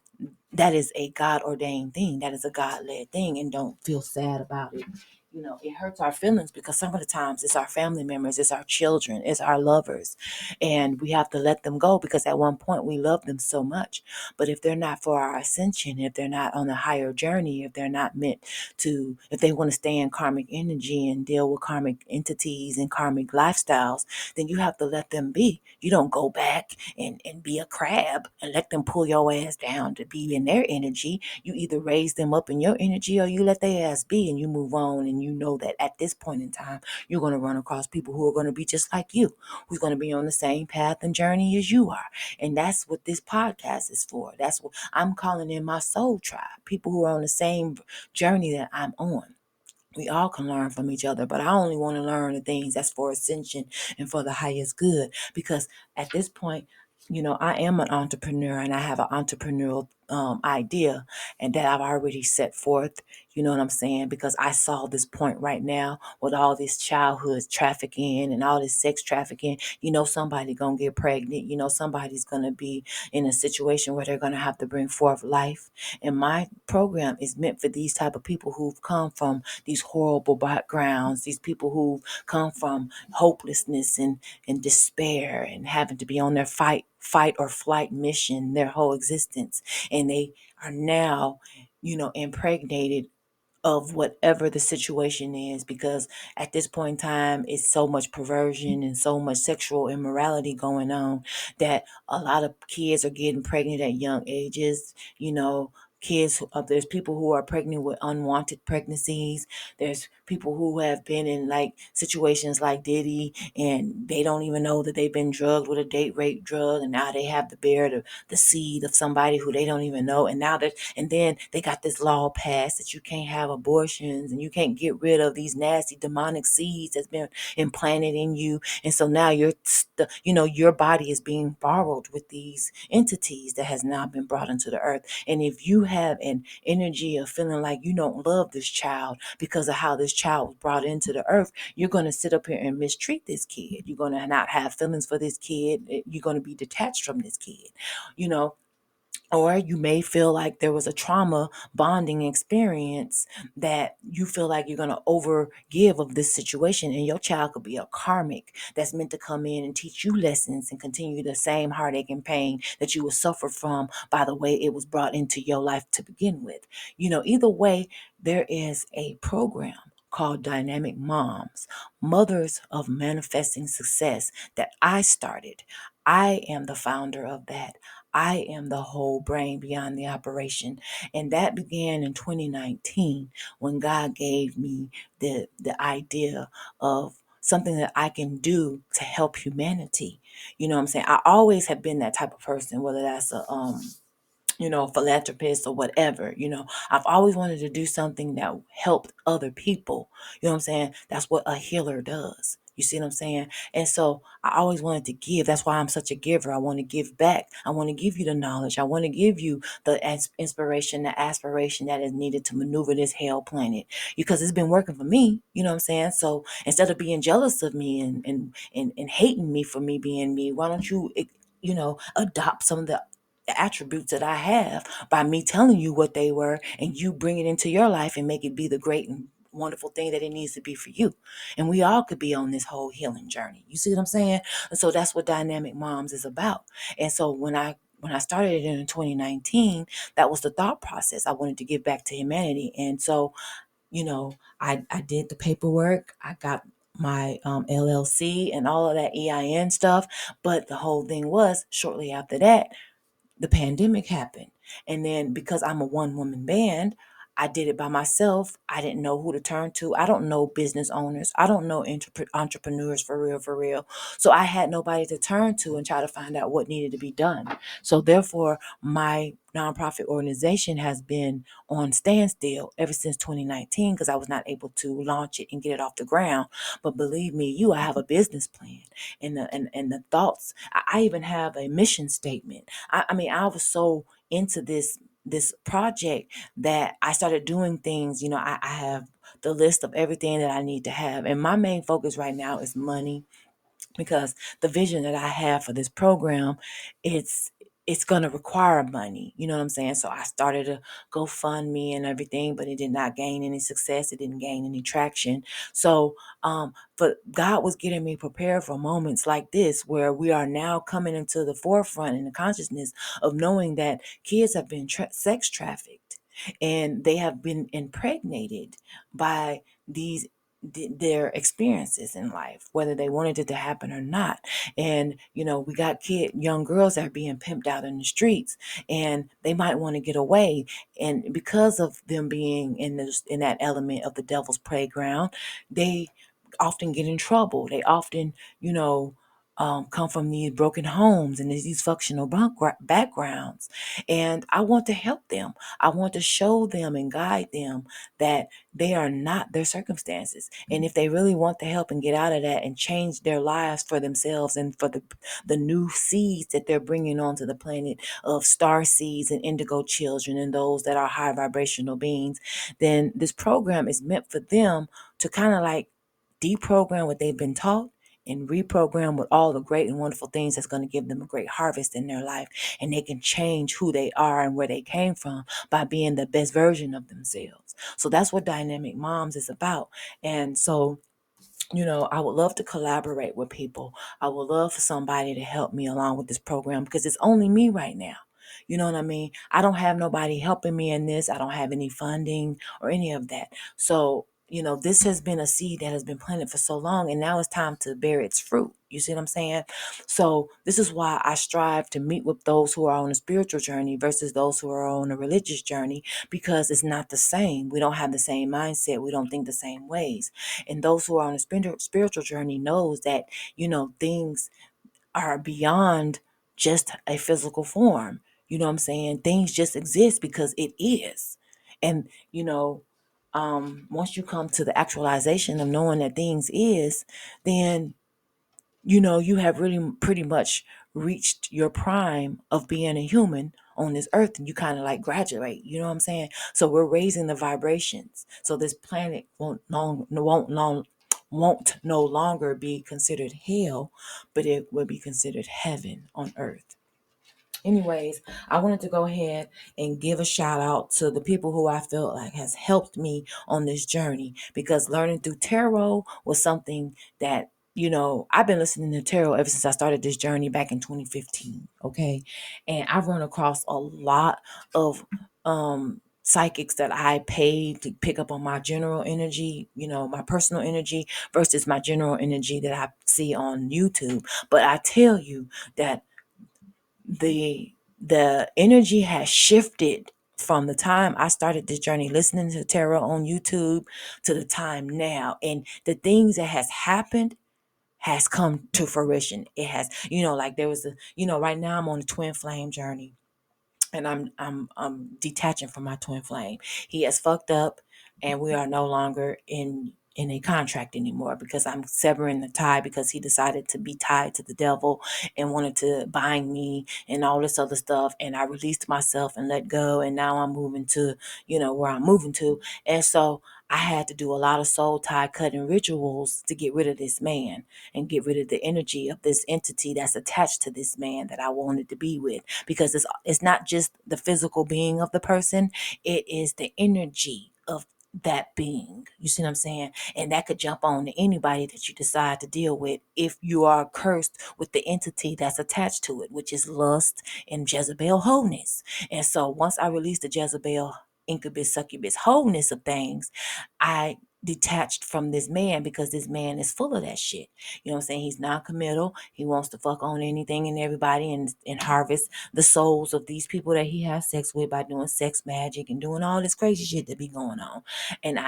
that is a God ordained thing. That is a God led thing. And don't feel sad about it. it hurts our feelings because some of the times it's our family members, it's our children, it's our lovers, and we have to let them go because at one point we love them so much. But if they're not for our ascension, if they're not on a higher journey, if they're not meant to, if they want to stay in karmic energy and deal with karmic entities and karmic lifestyles, then you have to let them be. You don't go back and be a crab and let them pull your ass down to be in their energy. You either raise them up in your energy or you let their ass be and you move on. And you know that at this point in time, you're going to run across people who are going to be just like you, who's going to be on the same path and journey as you are. And that's what this podcast is for. That's what I'm calling in my soul tribe, people who are on the same journey that I'm on. We all can learn from each other, but I only want to learn the things that's for ascension and for the highest good. Because at this point, I am an entrepreneur and I have an entrepreneurial idea and that I've already set forth. You know what I'm saying? Because I saw this point right now with all this childhood trafficking and all this sex trafficking. Somebody gonna get pregnant. Somebody's gonna be in a situation where they're gonna have to bring forth life. And my program is meant for these type of people who've come from these horrible backgrounds, these people who come from hopelessness and despair and having to be on their fight or flight mission their whole existence. And they are now, impregnated of whatever the situation is, because at this point in time it's so much perversion and so much sexual immorality going on that a lot of kids are getting pregnant at young ages. There's people who are pregnant with unwanted pregnancies. There's people who have been in like situations like Diddy and they don't even know that they've been drugged with a date rape drug, and now they have to bear the seed of somebody who they don't even know. And then they got this law passed that you can't have abortions and you can't get rid of these nasty demonic seeds that's been implanted in you. And so now your body is being borrowed with these entities that has now been brought into the earth. And if you have an energy of feeling like you don't love this child because of how this child was brought into the earth, you're going to sit up here and mistreat this kid. You're going to not have feelings for this kid. You're going to be detached from this kid, you know. Or you may feel like there was a trauma bonding experience that you feel like you're going to overgive of this situation. And your child could be a karmic that's meant to come in and teach you lessons and continue the same heartache and pain that you will suffer from by the way it was brought into your life to begin with. Either way, there is a program called Dynamic Moms, Mothers of Manifesting Success, that I started. I am the founder of that. I am the whole brain beyond the operation. And that began in 2019 when God gave me the idea of something that I can do to help humanity. You know what I'm saying? I always have been that type of person, whether that's a philanthropist or whatever. I've always wanted to do something that helped other people. You know what I'm saying? That's what a healer does. You see what I'm saying? And so I always wanted to give. That's why I'm such a giver. I want to give back. I want to give you the knowledge. I want to give you the inspiration, the aspiration that is needed to maneuver this hell planet, because it's been working for me. You know what I'm saying? So instead of being jealous of me and hating me for me being me, why don't you adopt some of the attributes that I have by me telling you what they were, and you bring it into your life and make it be the great and wonderful thing that it needs to be for you. And we all could be on this whole healing journey. You see what I'm saying? And so that's what Dynamic Moms is about. And so when I started it in 2019, that was the thought process. I wanted to give back to humanity. And so, I did the paperwork. I got my LLC and all of that EIN stuff. But the whole thing was, shortly after that, the pandemic happened. And then because I'm a one woman band, I did it by myself. I didn't know who to turn to. I don't know business owners. I don't know entrepreneurs for real, for real. So I had nobody to turn to and try to find out what needed to be done. So therefore, my nonprofit organization has been on standstill ever since 2019 because I was not able to launch it and get it off the ground. But believe me, I have a business plan and the thoughts. I even have a mission statement. I mean, I was so into this project that I started doing things. I have the list of everything that I need to have. And my main focus right now is money, because the vision that I have for this program, it's it's going to require money. You know what I'm saying? So I started a GoFundMe and everything, but it did not gain any success. It didn't gain any traction. So, but God was getting me prepared for moments like this, where we are now coming into the forefront in the consciousness of knowing that kids have been sex trafficked and they have been impregnated by these their experiences in life, whether they wanted it to happen or not. And we got young girls that are being pimped out in the streets, and they might want to get away, and because of them being in that element of the devil's playground, they often get in trouble. They often, come from these broken homes and these functional backgrounds. And I want to help them. I want to show them and guide them that they are not their circumstances. And if they really want to help and get out of that and change their lives for themselves and for the new seeds that they're bringing onto the planet of star seeds and indigo children and those that are high vibrational beings, then this program is meant for them to kind of like deprogram what they've been taught and reprogram with all the great and wonderful things that's going to give them a great harvest in their life. And they can change who they are and where they came from by being the best version of themselves. So that's what Dynamic Moms is about. And so, I would love to collaborate with people. I would love for somebody to help me along with this program, because it's only me right now. You know what I mean? I don't have nobody helping me in this. I don't have any funding or any of that. So, this has been a seed that has been planted for so long, and now it's time to bear its fruit. You see what I'm saying? So this is why I strive to meet with those who are on a spiritual journey versus those who are on a religious journey, because it's not the same. We don't have the same mindset. We don't think the same ways. And those who are on a spiritual journey knows that, things are beyond just a physical form. You know what I'm saying? Things just exist because it is. And, once you come to the actualization of knowing that things is, then you have really pretty much reached your prime of being a human on this earth, and you kind of like graduate. You know what I'm saying? So we're raising the vibrations. So this planet won't no longer be considered hell, but it will be considered heaven on earth. Anyways, I wanted to go ahead and give a shout out to the people who I feel like has helped me on this journey, because learning through tarot was something that, I've been listening to tarot ever since I started this journey back in 2015. Okay. And I've run across a lot of psychics that I paid to pick up on my general energy, my personal energy versus my general energy that I see on YouTube. But I tell you that the energy has shifted from the time I started this journey listening to tarot on YouTube to the time now. And the things that has happened has come to fruition. It has, like there was right now I'm on a twin flame journey, and I'm detaching from my twin flame. He has fucked up, and we are no longer in a contract anymore, because I'm severing the tie, because he decided to be tied to the devil and wanted to bind me and all this other stuff. And I released myself and let go, and now I'm moving to, where I'm moving to. And so I had to do a lot of soul tie cutting rituals to get rid of this man and get rid of the energy of this entity that's attached to this man that I wanted to be with, because it's not just the physical being of the person, it is the energy of that being. You see what I'm saying? And that could jump on to anybody that you decide to deal with if you are cursed with the entity that's attached to it, which is lust and Jezebel wholeness. And so once I release the Jezebel incubus succubus wholeness of things, I detached from this man, because this man is full of that shit. You know what I'm saying? He's non-committal. He wants to fuck on anything and everybody, and harvest the souls of these people that he has sex with by doing sex magic and doing all this crazy shit that be going on. And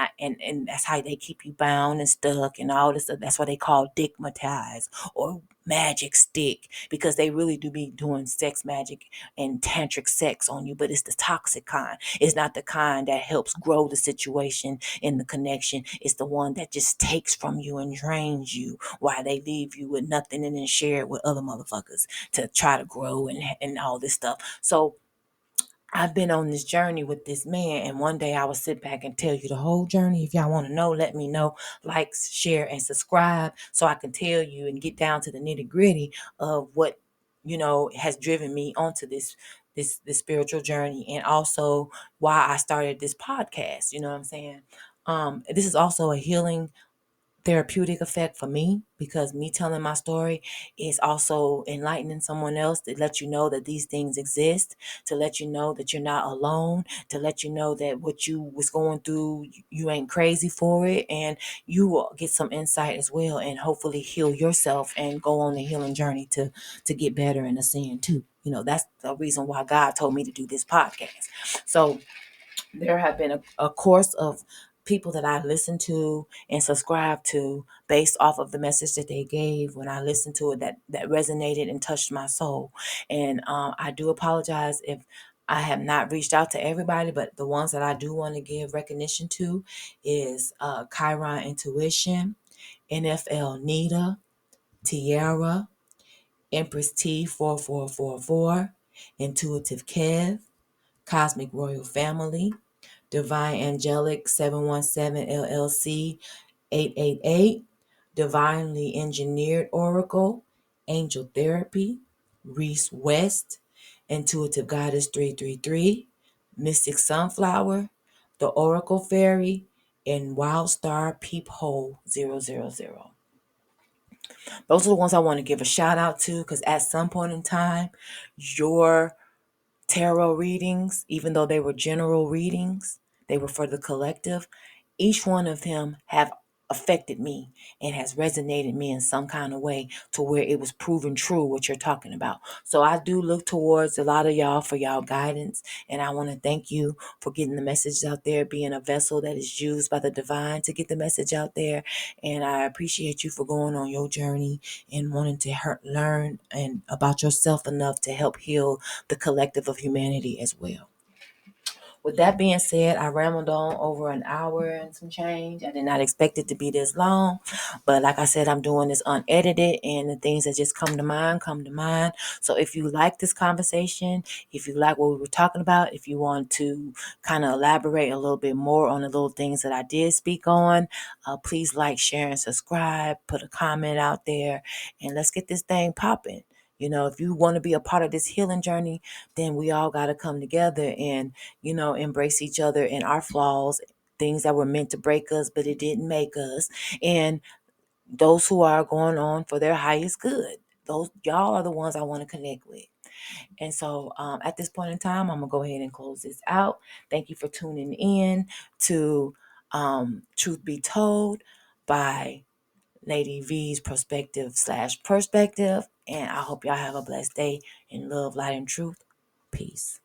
that's how they keep you bound and stuck and all this stuff. That's why they call digmatized or magic stick, because they really do be doing sex magic and tantric sex on you, but it's the toxic kind. It's not the kind that helps grow the situation in the connection. It's the one that just takes from you and drains you while they leave you with nothing and then share it with other motherfuckers to try to grow and all this stuff. So I've been on this journey with this man, and one day I will sit back and tell you the whole journey. If y'all want to know, let me know. Like, share, and subscribe so I can tell you and get down to the nitty gritty of what has driven me onto this spiritual journey, and also why I started this podcast. You know what I'm saying? This is also a healing therapeutic effect for me, because me telling my story is also enlightening someone else, to let you know that these things exist, to let you know that you're not alone, to let you know that what you was going through, you ain't crazy for it, and you will get some insight as well, and hopefully heal yourself and go on the healing journey to get better and ascend too. That's the reason why God told me to do this podcast. So there have been a course of people that I listened to and subscribed to based off of the message that they gave when I listened to it, that resonated and touched my soul. And I do apologize if I have not reached out to everybody, but the ones that I do want to give recognition to is Chiron Intuition, NFL Nita, Tiara, Empress T4444, Intuitive Kev, Cosmic Royal Family, Divine Angelic 717 LLC 888, Divinely Engineered Oracle, Angel Therapy, Reese West, Intuitive Goddess 333, Mystic Sunflower, The Oracle Fairy, and Wild Star Peephole 000. Those are the ones I want to give a shout out to, because at some point in time, your tarot readings, even though they were general readings, they were for the collective. Each one of them have affected me and has resonated me in some kind of way, to where it was proven true what you're talking about. So I do look towards a lot of y'all for y'all guidance, and I want to thank you for getting the message out there, being a vessel that is used by the divine to get the message out there. And I appreciate you for going on your journey and wanting to learn and about yourself enough to help heal the collective of humanity as well. With that being said, I rambled on over an hour and some change. I did not expect it to be this long, but like I said, I'm doing this unedited, and the things that just come to mind, come to mind. So if you like this conversation, if you like what we were talking about, if you want to kind of elaborate a little bit more on the little things that I did speak on, please like, share, and subscribe. Put a comment out there, and let's get this thing popping. If you want to be a part of this healing journey, then we all got to come together and embrace each other and our flaws, things that were meant to break us, but it didn't make us. And those who are going on for their highest good, those y'all are the ones I want to connect with. And so at this point in time, I'm going to go ahead and close this out. Thank you for tuning in to Truth Be Told by LadyVee's Prospective. And I hope y'all have a blessed day in love, light, and truth. Peace.